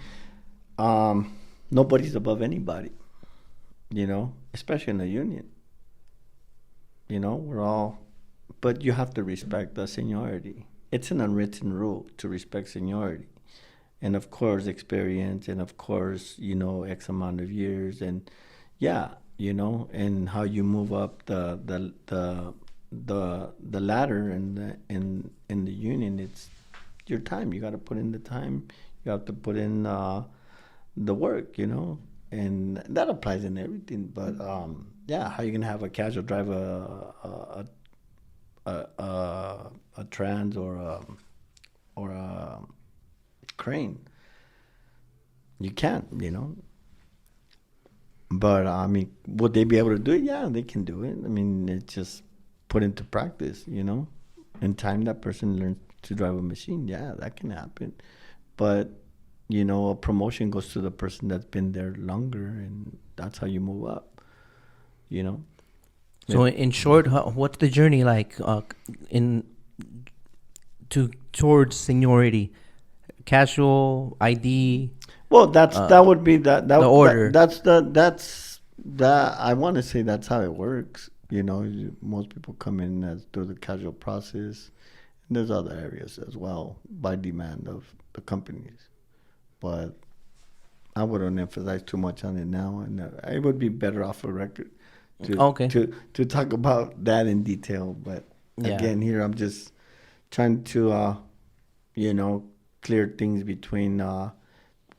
Nobody's above anybody. You know, especially in the union. You know, we're all, but you have to respect the seniority. It's an unwritten rule to respect seniority, and of course experience, and of course X amount of years, and yeah, and how you move up the ladder in the union. It's your time. You got to put in the time. You have to put in the work, and that applies in everything. But yeah, how you gonna have a casual drive a trans or a crane? You can't. But I mean, would they be able to do it? Yeah, they can do it. I mean, it's just put into practice. In time that person learns to drive a machine. Yeah, that can happen. But a promotion goes to the person that's been there longer, and that's how you move up. So in short, what's the journey like in towards seniority? Casual, ID. Well, that would be the order. That's I want to say that's how it works. Most people come in as through the casual process, and there's other areas as well by demand of the companies. But I wouldn't emphasize too much on it now, and I would be better off a record to talk about that in detail. But again, here I'm just trying to clear things between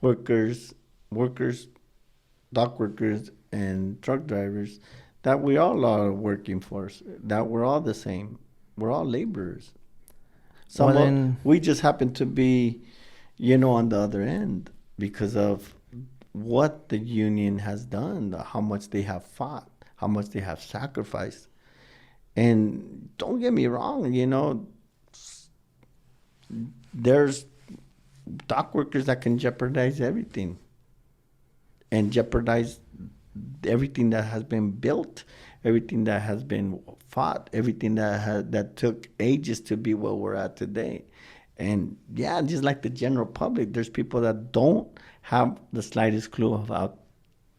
workers, dock workers, and truck drivers, that we all are working force, that we're all the same. We're all laborers. We just happen to be, on the other end because of what the union has done, how much they have fought, how much they have sacrificed. And don't get me wrong, there's dock workers that can jeopardize everything and jeopardize everything that has been built, everything that has been fought, everything that took ages to be where we're at today. And yeah, just like the general public, there's people that don't have the slightest clue of how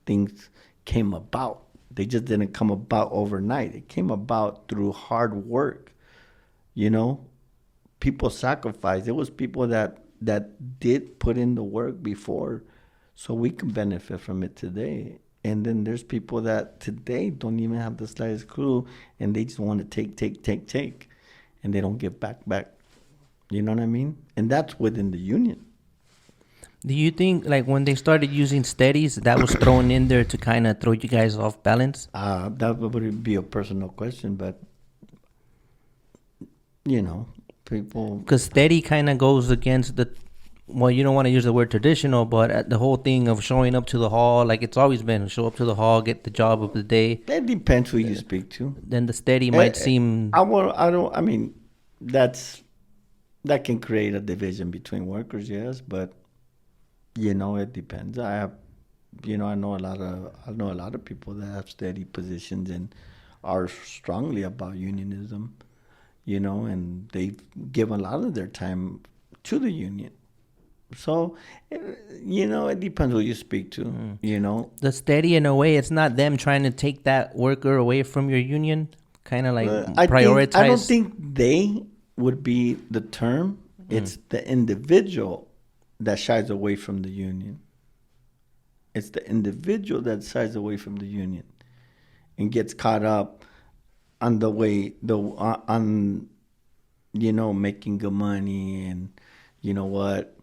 things came about. They just didn't come about overnight. It came about through hard work. People sacrificed. It was people that did put in the work before, so we can benefit from it today. And then there's people that today don't even have the slightest clue, and they just want to take, and they don't get back. You know what I mean? And that's within the union. Do you think, like, when they started using steadies, that was thrown in there to kind of throw you guys off balance? That would be a personal question, but people, because steady kind of goes against you don't want to use the word traditional, but the whole thing of showing up to the hall, like it's always been, show up to the hall, get the job of the day. That depends who you speak to. Then the steady might seem. I mean, that can create a division between workers, yes, but it depends. I know a lot of people that have steady positions and are strongly about unionism. And they give a lot of their time to the union. So, it depends who you speak to, The steady, in a way, it's not them trying to take that worker away from your union, kind of like prioritize. I don't think they would be the term. It's the individual that shies away from the union. It's the individual that shies away from the union and gets caught up on the way making good money. And what,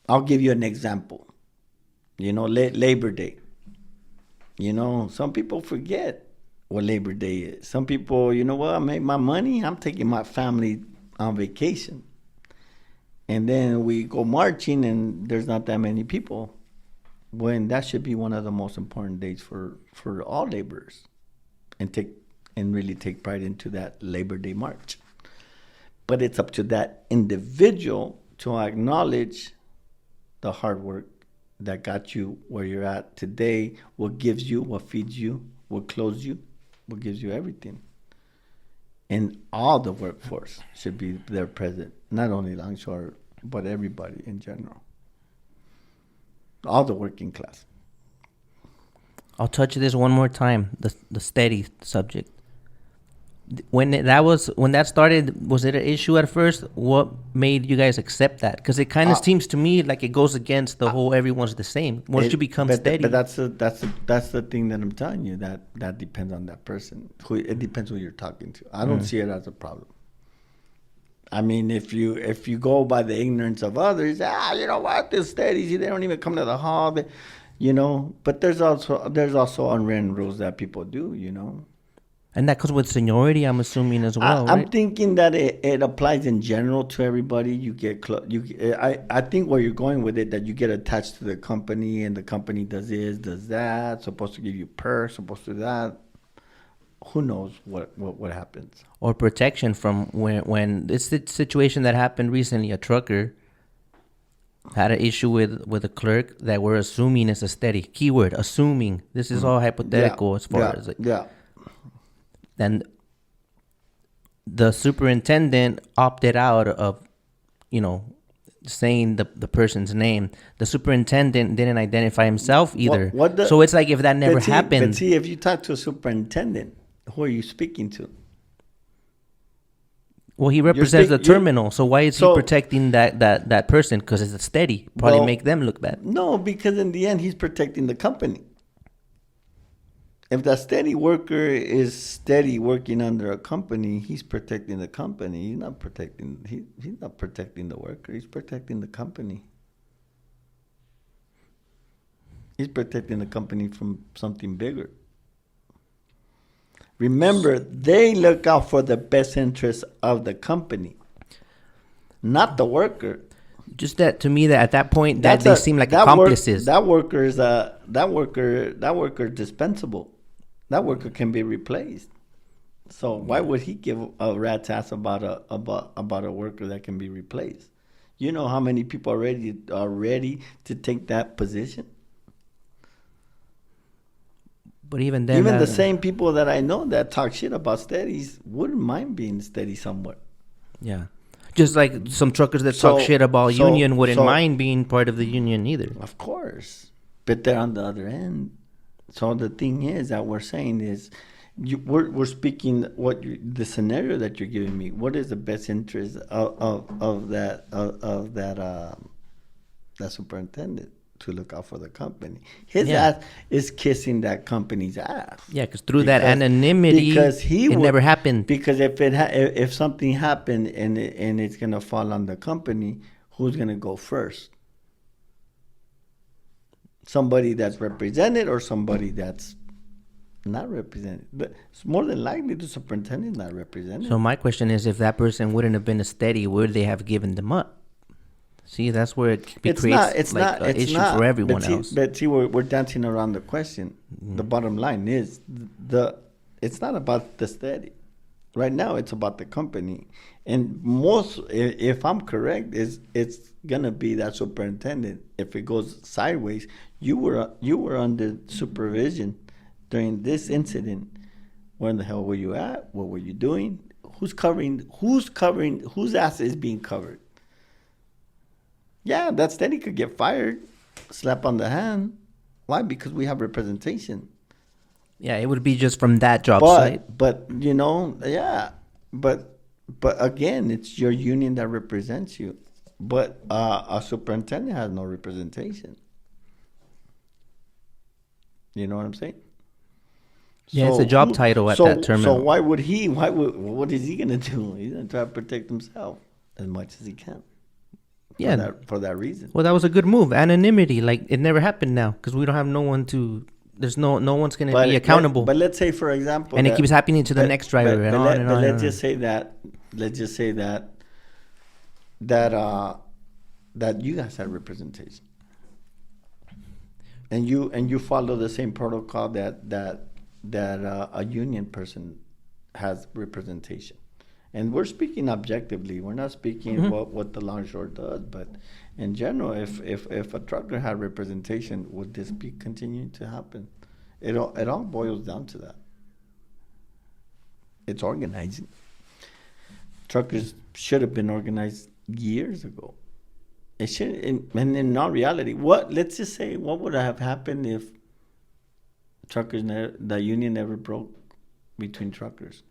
I'll give you an example. Labor Day. Some people forget what Labor Day is. Some people, you know what, I make my money, I'm taking my family on vacation. And then we go marching and there's not that many people. When that should be one of the most important days for all laborers. And really take pride into that Labor Day march. But it's up to that individual to acknowledge the hard work that got you where you're at today, what gives you, what feeds you, what clothes you, what gives you everything. And all the workforce should be there present, not only Longshore, but everybody in general. All the working class. I'll touch this one more time, the steady subject. When that started, was it an issue at first? What made you guys accept that? Because it kind of seems to me like it goes against the whole everyone's the same. Once you become steady, but that's the thing that I'm telling you. That depends on that person. It depends who you're talking to. I don't see it as a problem. I mean, if you go by the ignorance of others, you know what, the steadies, they don't even come to the hall, But there's also unwritten rules that people do. And that comes with seniority, I'm assuming, as well. I'm thinking that it applies in general to everybody. You get I think where you're going with it, that you get attached to the company, and the company does this, does that, supposed to give you perks, supposed to do that. Who knows what happens? Or protection from when it's the situation that happened recently. A trucker had an issue with a clerk that we're assuming is a steady. Keyword, assuming. This is all hypothetical as far as Then the superintendent opted out of, saying the person's name. The superintendent didn't identify himself either. So it's like if that never happened. But see, if you talk to a superintendent, who are you speaking to? Well, he represents the terminal. So why is he protecting that person? Because it's a steady. Probably make them look bad. No, because in the end, he's protecting the company. If that steady worker is steady working under a company, he's protecting the company. He's not protecting the worker. He's protecting the company. He's protecting the company from something bigger. Remember, they look out for the best interest of the company, not the worker. Just that, to me, that at that point, that they seem like accomplices. That worker is dispensable. That worker can be replaced. So why would he give a rat's ass about a worker that can be replaced? You know how many people are ready to take that position? But even then, the same people that I know that talk shit about steadies wouldn't mind being steady somewhere. Yeah. Just like some truckers that talk shit about union wouldn't mind being part of the union either. Of course. But they're on the other end. So the thing is that we're saying is, we're speaking the scenario that you're giving me. What is the best interest of that superintendent to look out for the company? His ass is kissing that company's ass. Yeah, because that anonymity, it never happened. Because if something happened and it's gonna fall on the company, who's gonna go first? Somebody that's represented or somebody that's not represented? But it's more than likely the superintendent is not represented. So my question is, if that person wouldn't have been a steady, would they have given them up? See, that's where it creates an issue for everyone else. But see, we're dancing around the question. Mm-hmm. The bottom line is it's not about the steady. Right now, it's about the company. And if I'm correct, it's gonna be that superintendent. If it goes sideways, you were under supervision during this incident. Where in the hell were you at? What were you doing? Who's covering? Whose ass is being covered? Yeah, that steady could get fired, slap on the hand. Why? Because we have representation. Yeah, it would be just from that job site. But But again, it's your union that represents you. But a superintendent has no representation. You know what I'm saying? Yeah, it's a job title at that terminal. So what is he going to do? He's going to try to protect himself as much as he can. For that reason. Well, that was a good move. Anonymity, like it never happened now because we don't have no one to there's no one's going to be accountable. But let's say, for example, and it keeps happening to the next driver, and on and on. Let's just say that that you guys have representation, and you follow the same protocol that a union person has representation. And we're speaking objectively. We're not speaking what the longshore does, but in general, if a trucker had representation, would this be continuing to happen? It all boils down to that. It's organizing. Truckers should have been organized years ago. It should, and in all reality, let's just say, what would have happened if the union never broke between truckers?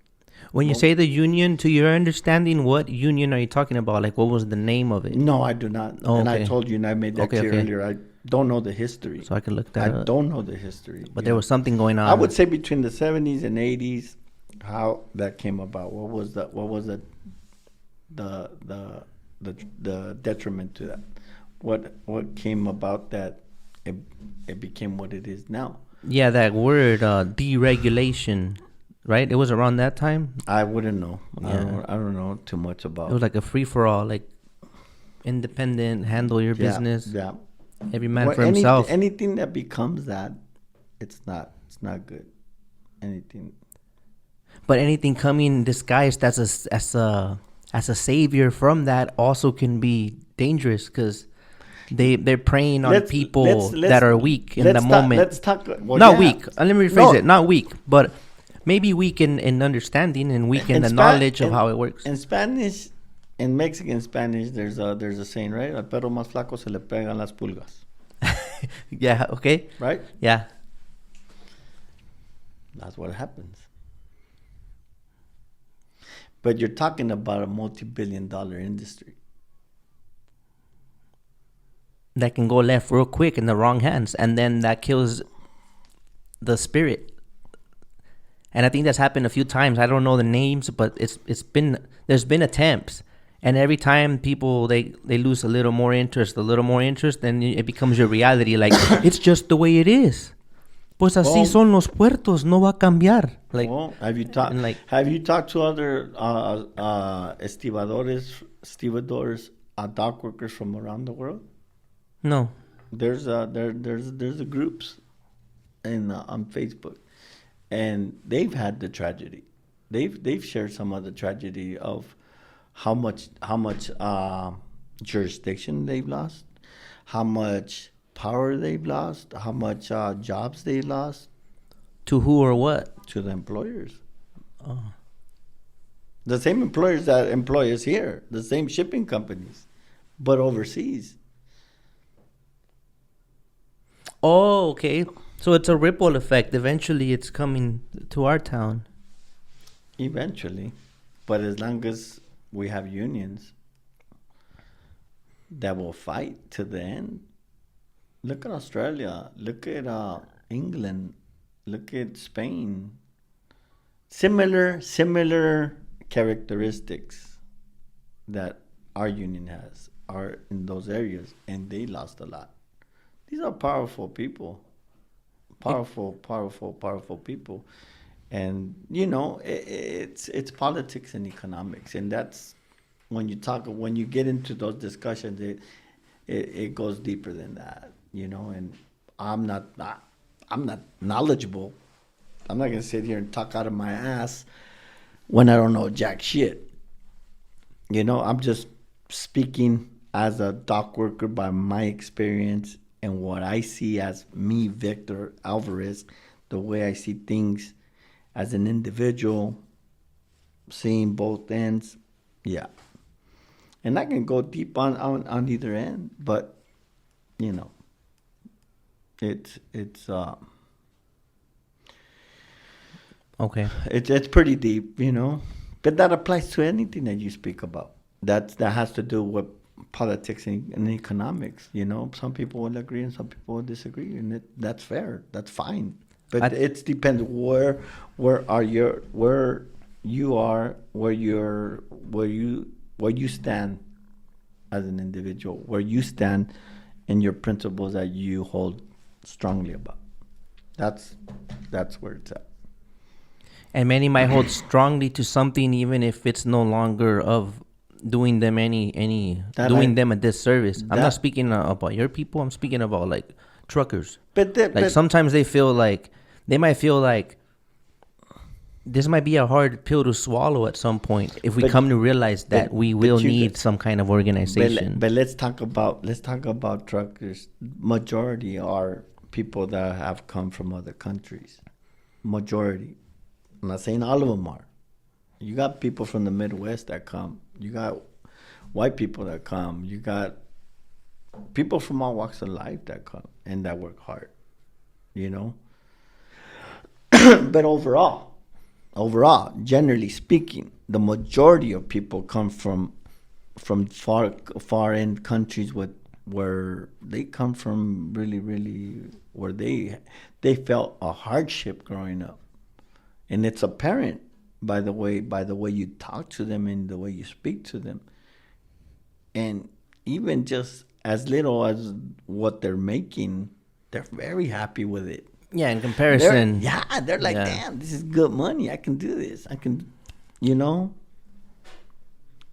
When you say the union, to your understanding, what union are you talking about? Like, what was the name of it? No, I do not. Oh, and okay. I told you, and I made that clear earlier. I don't know the history. So I can look that up. I don't know the history. But there was something going on. I would say between the 70s and 80s, how that came about. What was the detriment to that? What came about that it became what it is now? Yeah, that word, deregulation. Right? It was around that time? I wouldn't know. Yeah. I don't know too much about it. Was like a free-for-all, like independent, handle your business. Yeah. Every man for himself. Anything that becomes that, it's not good. Anything. But anything coming disguised as a savior from that also can be dangerous, because they're preying on people that are weak in the moment. Let's talk. Well, not weak. Let me rephrase it. Not weak, but maybe weak in understanding and weak in the knowledge of how it works. In Spanish, in Mexican Spanish, there's a saying, right? Al perro más flaco se le pegan las pulgas. Yeah, okay. Right? Yeah. That's what happens. But you're talking about a multi-billion-dollar industry that can go left real quick in the wrong hands, and then that kills the spirit. And I think that's happened a few times. I don't know the names, but there's been attempts, and every time people they lose a little more interest, then it becomes your reality. Like, it's just the way it is. Pues así son los puertos, no va a cambiar. Like, have you talked to other estibadores, dockworkers from around the world? No. There's groups on Facebook. And they've had the tragedy. They've shared some of the tragedy of how much jurisdiction they've lost, how much power they've lost, how much jobs they lost. To who or what? To the employers. Oh. The same employers that employ us here, the same shipping companies, but overseas. Oh, okay. So it's a ripple effect. Eventually, it's coming to our town. Eventually. But as long as we have unions that will fight to the end. Look at Australia. Look at England. Look at Spain. Similar characteristics that our union has are in those areas, and they lost a lot. These are powerful people. Powerful people. And, it's politics and economics. And that's when you get into those discussions, it goes deeper than that, and I'm not knowledgeable. I'm not going to sit here and talk out of my ass when I don't know jack shit. I'm just speaking as a dock worker by my experience and what I see as me, Victor Alvarez, the way I see things as an individual, seeing both ends. Yeah. And I can go deep on either end, but, it's okay. It's pretty deep, But that applies to anything that you speak about. That has to do with politics and economics. Some people will agree and some people will disagree, and that's fair. That's fine. But it depends where you stand as an individual, where you stand, and your principles that you hold strongly about. That's where it's at. And many might hold strongly to something even if it's no longer of doing them them a disservice. I'm not speaking about your people. I'm speaking about like truckers. But sometimes they might feel like this might be a hard pill to swallow at some point if we come to realize that we will need some kind of organization. But let's talk about truckers. Majority are people that have come from other countries. Majority. I'm not saying all of them are. You got people from the Midwest that come. You got white people that come. You got people from all walks of life that come and that work hard. You know? But overall, generally speaking, the majority of people come from far end countries where they come from really where they felt a hardship growing up. And it's apparent by the way you talk to them and the way you speak to them. And even just as little as what they're making, they're very happy with it. Yeah, in comparison. They're like, damn, this is good money. I can do this. I can, you know.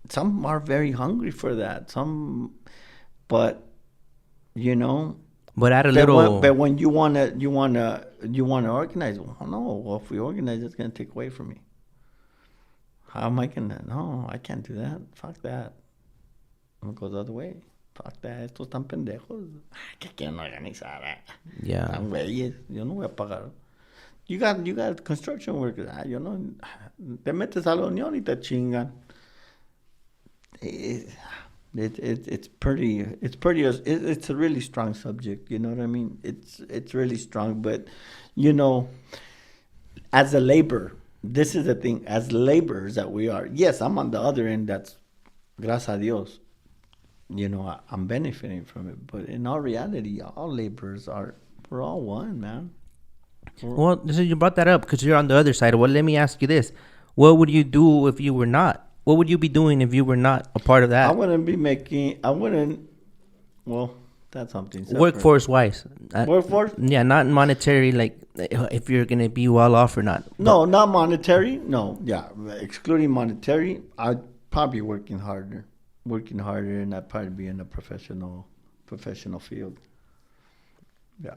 Some are very hungry for that. But you know. But but when you wanna organize, well, no. Well, if we organize, it's gonna take away from me. How am I gonna? No, I can't do that. Fuck that. I'm gonna go the other way. Fuck that. Estos están pendejos. ¿Qué quieren organizar? Yeah. Están güeyes. Yo no voy a pagar. You got construction workers. You know, te metes a la unión y te chingan. It's a really strong subject. You know what I mean? It's really strong. But you know, as a labor, this is the thing. As laborers that we are, yes, I'm on the other end. That's gracias a Dios. You know, I'm benefiting from it. But in all reality, all laborers we're all one, man. Well, so you brought that up because you're on the other side. Well, let me ask you this. What would you do if you were not? What would you be doing if you were not a part of that? Well, that's something separate. Workforce-wise. Workforce? Yeah, not monetary, like if you're going to be well off or not. No, not monetary. No, yeah. Excluding monetary, I'd probably working harder, and I'd probably be in a professional field. Yeah.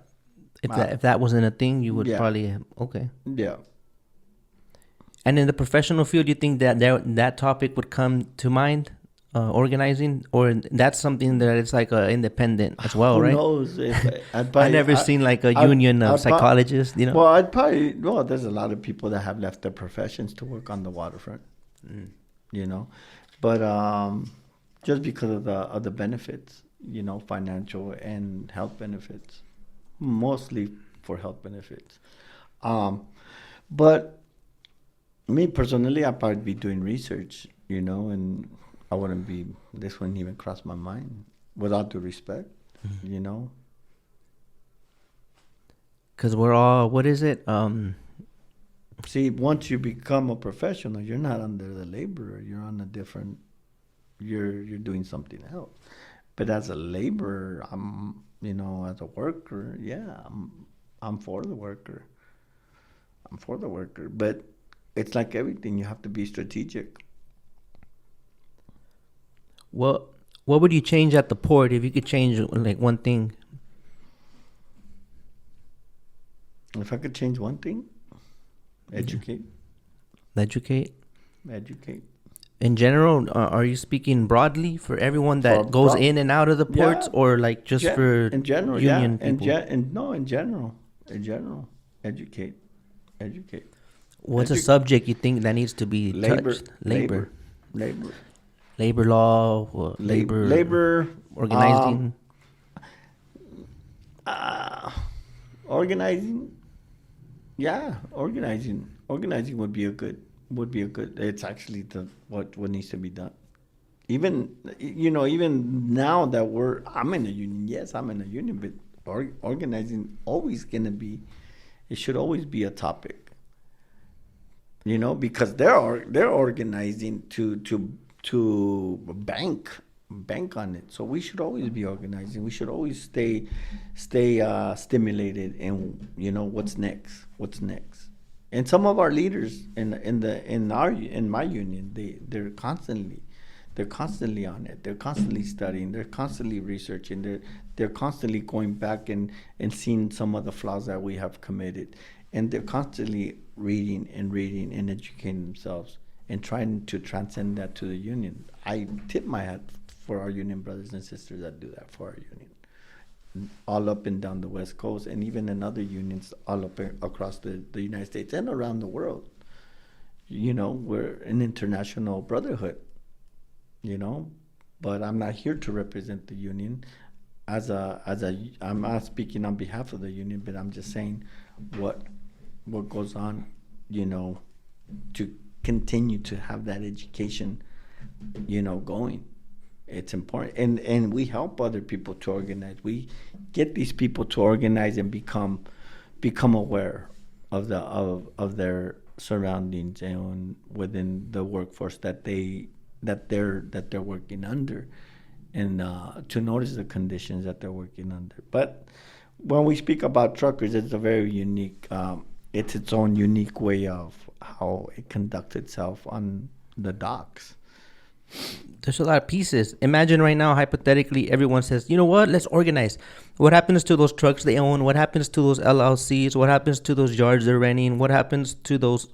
If that wasn't a thing, you would probably okay. Yeah. And in the professional field, you think that topic would come to mind, organizing, or that's something that it's like independent as well, right? Who knows? I never seen like a union of psychologists, you know. Well, there's a lot of people that have left their professions to work on the waterfront, you know, but just because of the benefits, you know, financial and health benefits, mostly for health benefits, but. Me personally, I'd probably be doing research, you know, and this wouldn't even cross my mind, without due respect, you know. Because we're all, what is it? See, once you become a professional, you're not under the laborer. You're on a different, you're doing something else. But as a laborer, as a worker, I'm for the worker. But it's like everything. You have to be strategic. Well, what would you change at the port if you could change like one thing? If I could change one thing, educate. Educate. In general, are you speaking broadly for everyone that goes in and out of the ports, or like just for in general, union people? In general, educate. What's a subject you think that needs to be touched? Labor law, or labor organizing. Organizing. Yeah, organizing would be a good. It's actually what needs to be done. Even now that I'm in a union. Yes, I'm in a union, but organizing always gonna be. It should always be a topic. Because they're organizing to bank bank on it. So we should always be organizing. We should always stay stimulated. And what's next? What's next? And some of our leaders in my union, they're constantly on it. They're constantly studying. They're constantly researching. They're constantly going back and seeing some of the flaws that we have committed, and they're constantly reading and educating themselves and trying to transcend that to the union. I tip my hat for our union brothers and sisters that do that for our union, all up and down the West Coast, and even in other unions all up across the United States and around the world. We're an international brotherhood, but I'm not here to represent the union I'm not speaking on behalf of the union, but I'm just saying what goes on, to continue to have that education, going. It's important, and we help other people to organize. We get these people to organize and become aware of their surroundings and within the workforce that they're working under, and to notice the conditions that they're working under. But when we speak about truckers, it's a very unique. It's its own unique way of how it conducts itself on the docks. There's a lot of pieces. Imagine right now, hypothetically, everyone says, you know what, let's organize. What happens to those trucks they own? What happens to those LLCs? What happens to those yards they're renting? What happens to those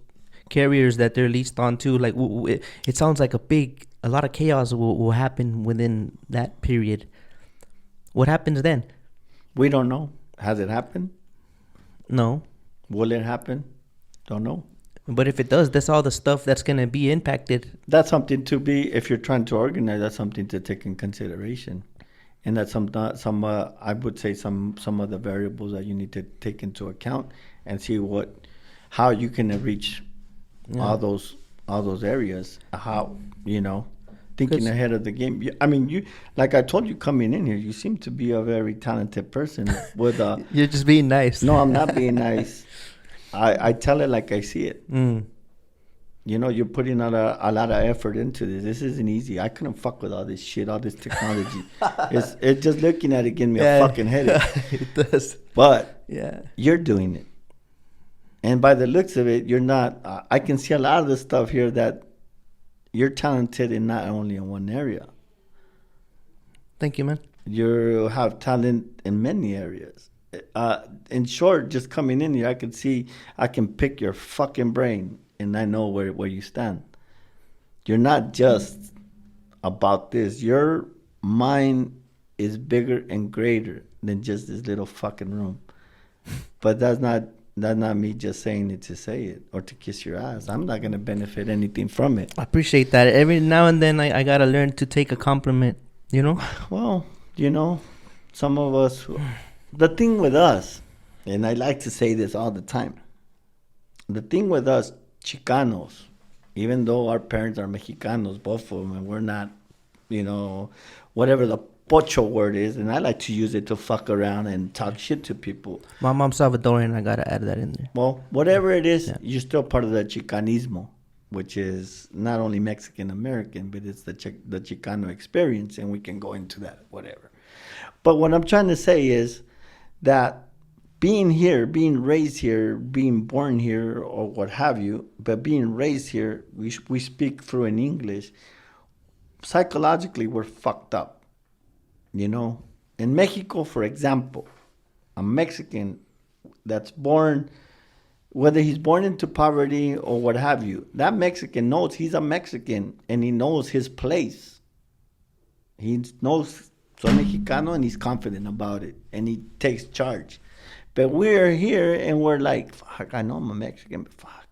carriers that they're leased onto? Like, it sounds like a lot of chaos will happen within that period. What happens then? We don't know. Has it happened? No. Will it happen? Don't know. But if it does, that's all the stuff that's going to be impacted. That's something to be, if you're trying to organize, that's something to take in consideration. And that's I would say some of the variables that you need to take into account and see how you can reach all those areas. How, thinking ahead of the game. I mean, you, like I told you coming in here, you seem to be a very talented person with You're just being nice. No, I'm not being nice. I tell it like I see it. You're putting a lot of effort into this. This isn't easy. I couldn't fuck with all this shit, all this technology. It's just looking at it giving me a fucking headache. It does. But you're doing it. And by the looks of it, you're not. I can see a lot of the stuff here that you're talented in, not only in one area. Thank you, man. You have talent in many areas. In short, just coming in here, I can pick your fucking brain, and I know where you stand. You're not just about this. Your mind is bigger and greater than just this little fucking room. But that's not me just saying it to say it or to kiss your ass. I'm not gonna benefit anything from it. I appreciate that. Every now and then, I gotta learn to take a compliment. Well, some of us. The thing with us, and I like to say this all the time, the thing with us Chicanos, even though our parents are Mexicanos, both of them, and we're not, whatever the pocho word is, and I like to use it to fuck around and talk shit to people. My mom's Salvadorian, I gotta add that in there. Well, whatever it is, you're still part of the Chicanismo, which is not only Mexican-American, but it's the Chicano experience, and we can go into that, whatever. But what I'm trying to say is that being here, being raised here, being born here, or what have you, but being raised here, we speak fluent English. Psychologically, we're fucked up, In Mexico, for example, a Mexican that's born, whether he's born into poverty or what have you, that Mexican knows he's a Mexican and he knows his place. He knows soy Mexicano and he's confident about it and he takes charge. But we're here and we're like, fuck, I know I'm a Mexican, but fuck.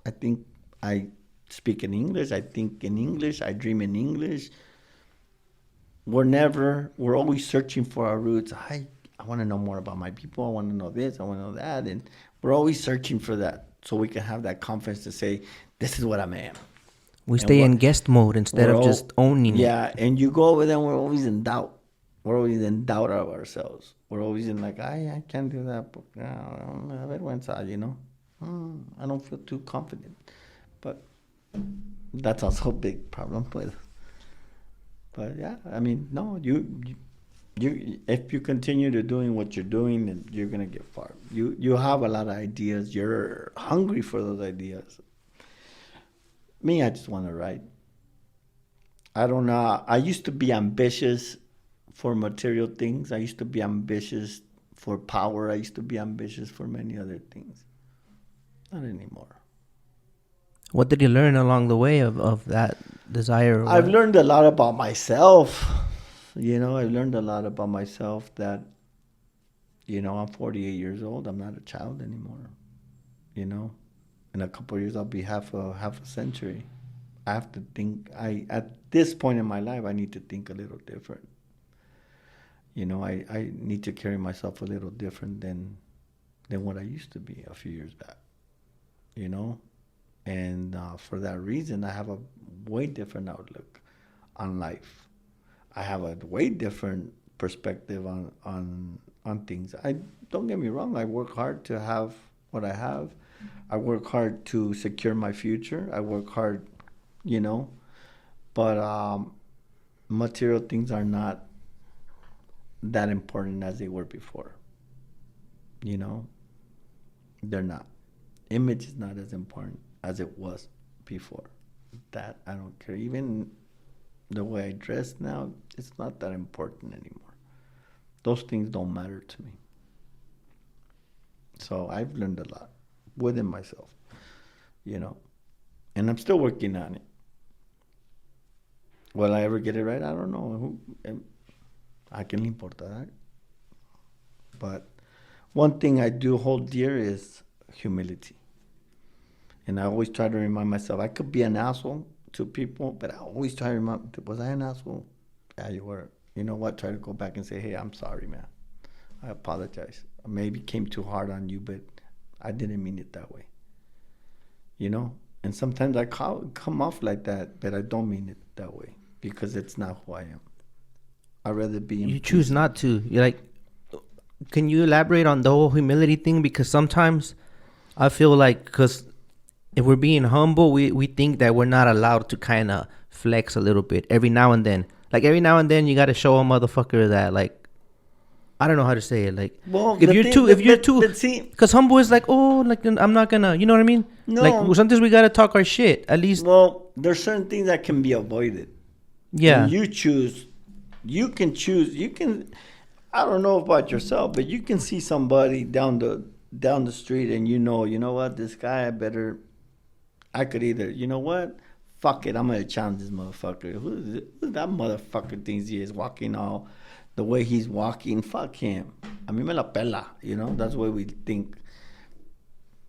I think I speak in English, I think in English, I dream in English. We're always searching for our roots. I want to know more about my people. I want to know this, I want to know that. And we're always searching for that so we can have that confidence to say, this is what I am. We stay in guest mode instead of just owning it. Yeah, and you go over there and we're always in doubt. We're always in doubt of ourselves. We're always in like, I can't do that. But a vergüenza, I don't feel too confident. But that's also a big problem with But yeah, I mean, no, you if you continue to doing what you're doing, then you're gonna get far. You have a lot of ideas. You're hungry for those ideas. Me, I just want to write. I don't know. I used to be ambitious for material things. I used to be ambitious for power. I used to be ambitious for many other things. Not anymore. What did you learn along the way of that desire? Or I've what? learned a lot about myself. I've learned a lot about myself that, I'm 48 years old. I'm not a child anymore. You know, in a couple of years, I'll be half a century. I have to think. At this point in my life, I need to think a little different. I need to carry myself a little different than what I used to be a few years back. You know, and for that reason, I have a way different outlook on life. I have a way different perspective on things. I don't get me wrong. I work hard to have what I have. I work hard to secure my future. I work hard, you know, but material things are not that important as they were before. You know, they're not. Image is not as important as it was before. That I don't care. Even the way I dress now, it's not that important anymore. Those things don't matter to me. So I've learned a lot within myself, you know, and I'm still working on it. Will I ever get it right? I don't know. I can importa that. But one thing I do hold dear is humility. And I always try to remind myself, I could be an asshole to people, but I always try to remind, was I an asshole? Yeah, you were. You know what? Try to go back and say, hey, I'm sorry, man. I apologize. I maybe came too hard on you, but I didn't mean it that way. You know? And sometimes I come off like that, but I don't mean it that way because it's not who I am. I'd rather be in You peace. choose not to. You're like, can you elaborate on the whole humility thing? Because sometimes I feel like, because if we're being humble, we think that we're not allowed to kind of flex a little bit every now and then. Like every now and then, you got to show a motherfucker that, like, I don't know how to say it. Like, Well, if you're too, because humble is like, oh, like I'm not gonna, you know what I mean? No. Like sometimes we gotta talk our shit. At least, Well, there's certain things that can be avoided. yeah. And you choose. You can choose. You can. I don't know about yourself, but you can see somebody down the street, and you know what, this guy, I could either, you know what, fuck it, I'm gonna challenge this motherfucker. Who's that motherfucker thinks he is walking all the way he's walking? Fuck him. A mí me la pela. That's the way we think.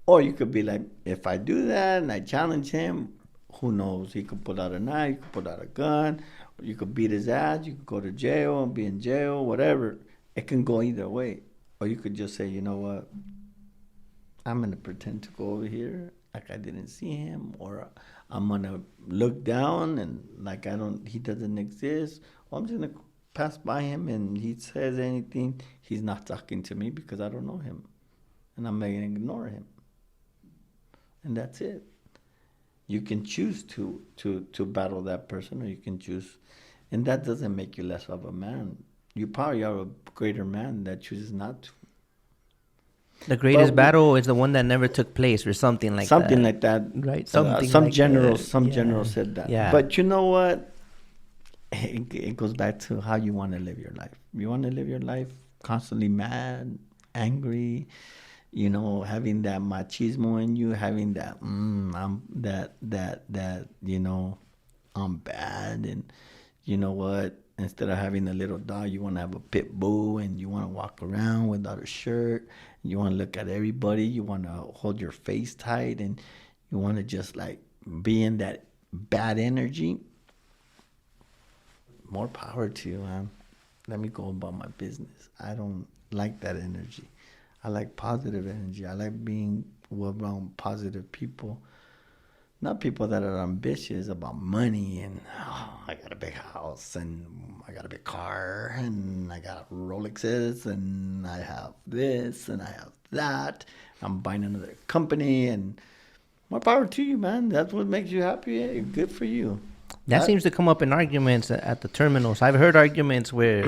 Or you could be like, if I do that and I challenge him, who knows? He could pull out a knife, he could pull out a gun, or you could beat his ass, you could go to jail and be in jail, whatever. It can go either way. Or you could just say, you know what? I'm going to pretend to go over here like I didn't see him, or I'm going to look down and like he doesn't exist. Or I'm just going to pass by him and he says anything, he's not talking to me because I don't know him. And I'm going to ignore him. And that's it. You can choose to battle that person, or you can choose, and that doesn't make you less of a man. You probably are a greater man that chooses not to. The greatest battle is the one that never took place, or something like that. Something like that, right? Some like generals, that. Generals said that. Yeah. But you know what? It goes back to how you want to live your life. You want to live your life constantly mad, angry, having that machismo in you, having that I'm bad, and you know what? Instead of having a little dog, you want to have a pit bull, and you want to walk around without a shirt. You want to look at everybody. You want to hold your face tight, and you want to just like be in that bad energy. More power to you, man. Let me go about my business. I don't like that energy. I like positive energy. I like being around positive people. Not people that are ambitious about money and, I got a big house and I got a big car and I got Rolexes and I have this and I have that. I'm buying another company, and more power to you, man. That's what makes you happy. Hey, good for you. That seems to come up in arguments at the terminals. I've heard arguments where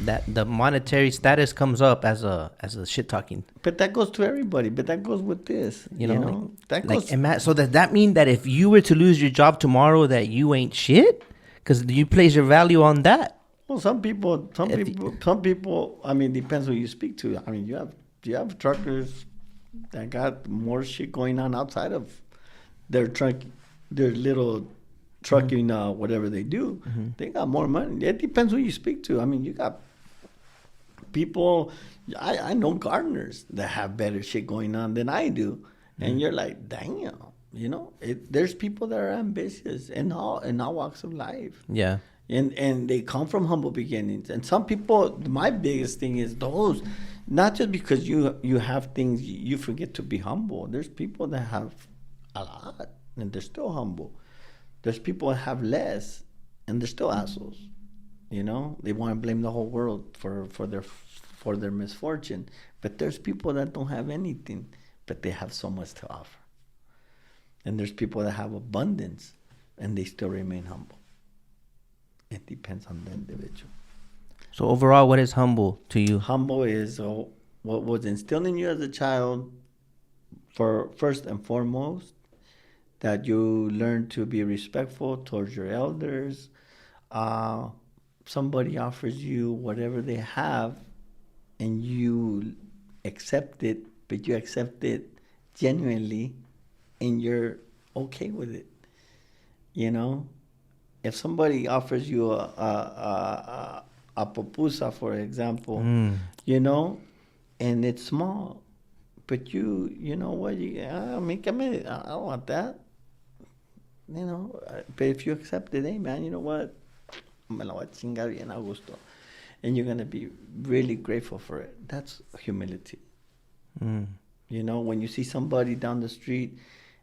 that the monetary status comes up as a shit talking. But that goes to everybody. But that goes with this. You know, that like, goes. so does that mean that if you were to lose your job tomorrow, that you ain't shit? Because you place your value on that. Well, some people. I mean, depends who you speak to. I mean, you have truckers that got more shit going on outside of their truck, their little trucking, whatever they do. Mm-hmm. They got more money. It depends who you speak to. I mean, you got people. I know gardeners that have better shit going on than I do, and you're like, damn. You know, there's people that are ambitious in all walks of life. Yeah. And they come from humble beginnings. And some people, my biggest thing is those, not just because you have things, you forget to be humble. There's people that have a lot, and they're still humble. There's people that have less, and they're still assholes. You know, they want to blame the whole world for their misfortune. But there's people that don't have anything, but they have so much to offer. And there's people that have abundance, and they still remain humble. It depends on the individual. So overall, what is humble to you? Humble is what was instilled in you as a child, for first and foremost, that you learn to be respectful towards your elders. Somebody offers you whatever they have, and you accept it, but you accept it genuinely, and you're okay with it. You know? If somebody offers you a pupusa, for example, you know, and it's small, but you know what, I don't want that, you know. But if you accept it, hey man, you know what, me la voy a chingar bien a gusto, and you're gonna be really grateful for it. That's humility. You know, when you see somebody down the street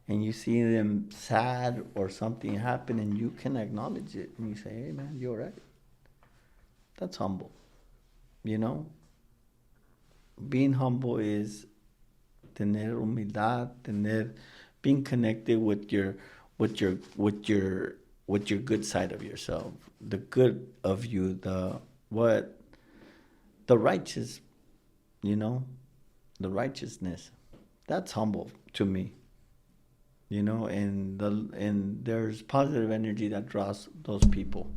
and you see them sad or something happen, and you can acknowledge it, and you say, hey man, you're right. That's humble. You know? Being humble is tener humildad, being connected with your good side of yourself, the good of you, the righteous, you know, the righteousness. That's humble to me. You know, and there's positive energy that draws those people.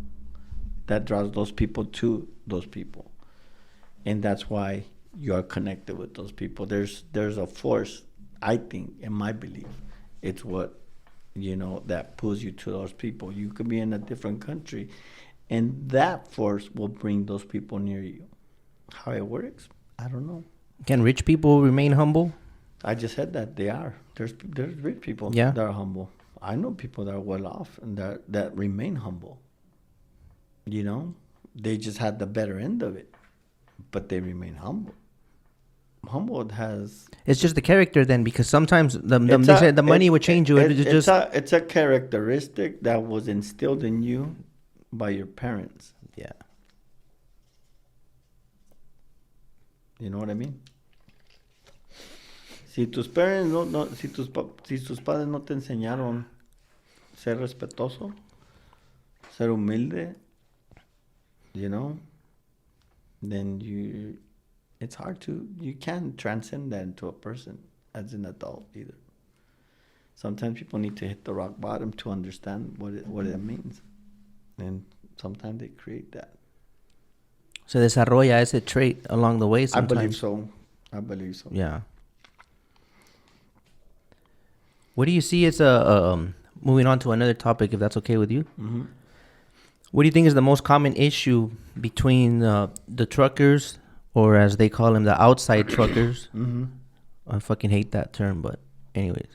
That draws those people to those people. And that's why you are connected with those people. There's a force, I think, in my belief. It's what, you know, that pulls you to those people. You could be in a different country, and that force will bring those people near you. How it works, I don't know. Can rich people remain humble? I just said that they are. There's rich people that are humble. I know people that are well off and that remain humble. You know, they just had the better end of it, but they remain humble. Humble has. It's just the character then, because sometimes they said the money would change you. It's a characteristic that was instilled in you by your parents. Yeah. You know what I mean? Si tus parents si tus padres no te enseñaron ser respetuoso, ser humilde, you know, then it's hard you can't transcend that into a person as an adult either. Sometimes people need to hit the rock bottom to understand what it means, and sometimes they create that. Se desarrolla ese trait along the way sometimes. I believe so. Yeah. What do you see as moving on to another topic, if that's okay with you? Mm-hmm. What do you think is the most common issue between the truckers, or as they call them, the outside truckers? Mm-hmm. I fucking hate that term, but anyways,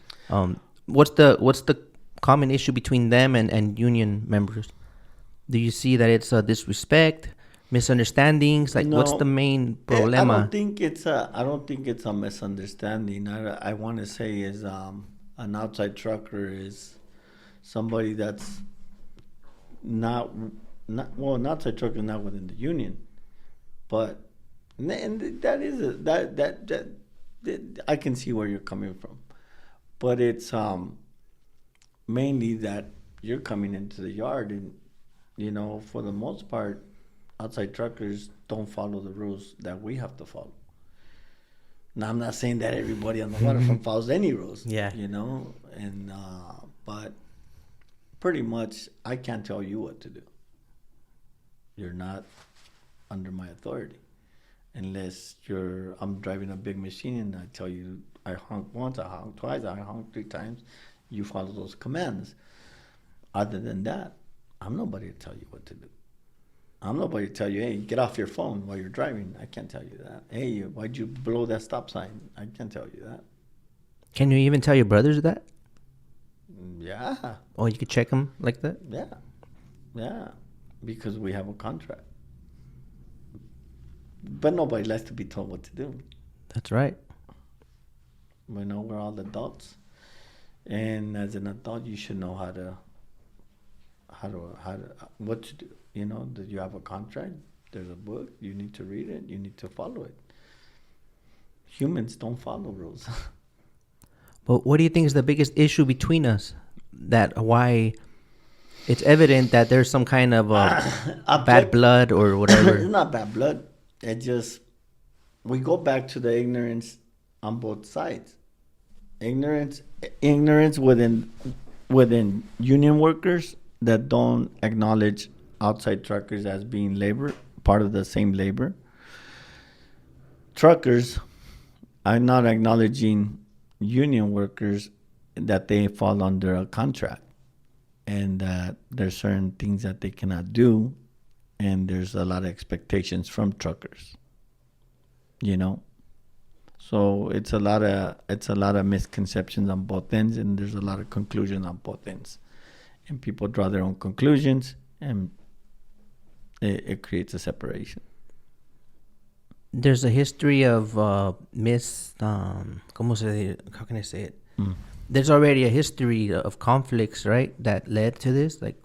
what's the common issue between them and union members? Do you see that it's disrespect, misunderstandings? Like, no, what's the main problema? I don't think it's a misunderstanding. I want to say is an outside trucker is somebody that's not an outside trucker is not within the union, but and that is that I can see where you're coming from, but it's mainly that you're coming into the yard, and for the most part, outside truckers don't follow the rules that we have to follow. Now, I'm not saying that everybody on the waterfront follows any rules. Yeah. And but pretty much, I can't tell you what to do. You're not under my authority, unless I'm driving a big machine and I tell you I honk once, I honk twice, I honk 3 times. You follow those commands. Other than that, I'm nobody to tell you what to do. I'm nobody to tell you, hey, get off your phone while you're driving. I can't tell you that. Hey, why'd you blow that stop sign? I can't tell you that. Can you even tell your brothers that? Yeah. Oh, you could check them like that? Yeah. Because we have a contract. But nobody likes to be told what to do. That's right. We're all adults. And as an adult, you should know what to do. That you have a contract, there's a book, you need to read it, you need to follow it. Humans don't follow rules. But what do you think is the biggest issue between us? That why it's evident that there's some kind of bad blood or whatever. It's not bad blood. It just, we go back to the ignorance on both sides. Ignorance within union workers that don't acknowledge outside truckers as being labor, part of the same labor. Truckers are not acknowledging union workers that they fall under a contract and that there's certain things that they cannot do, and there's a lot of expectations from truckers. So it's a lot of misconceptions on both ends, and there's a lot of conclusions on both ends, and people draw their own conclusions, and it creates a separation. There's a history of how can I say it? There's already a history of conflicts, right, that led to this. Like,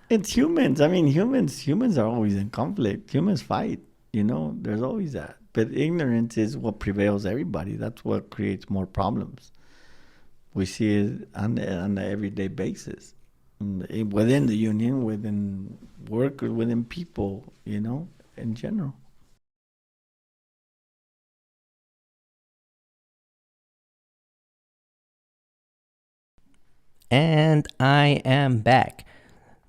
it's humans. I mean, humans are always in conflict. Humans fight. There's always that. But ignorance is what prevails everybody. That's what creates more problems. We see it on an everyday basis, within the union, within workers, within people, in general. And I am back.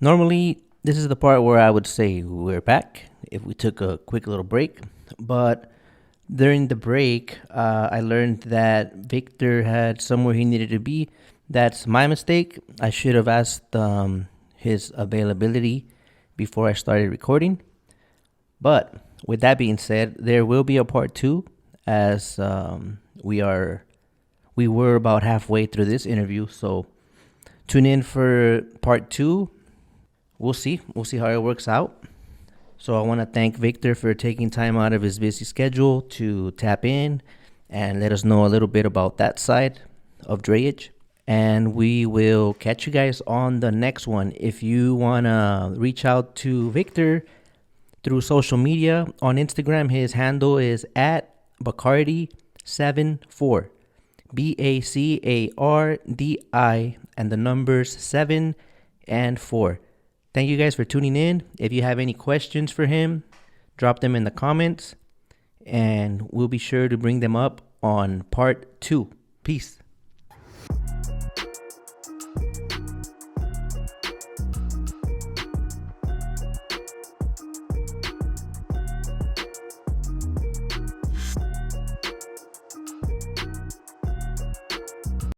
Normally, this is the part where I would say we're back if we took a quick little break. But during the break, I learned that Victor had somewhere he needed to be. That's my mistake. I should have asked his availability before I started recording. But with that being said, there will be a part 2, as we were about halfway through this interview. So tune in for part 2. We'll see how it works out. So I want to thank Victor for taking time out of his busy schedule to tap in and let us know a little bit about that side of drayage. And we will catch you guys on the next one. If you want to reach out to Victor through social media, on Instagram, his handle is at Bacardi74. BACARDI, and the numbers 7 and 4. Thank you guys for tuning in. If you have any questions for him, drop them in the comments, and we'll be sure to bring them up on part 2. Peace.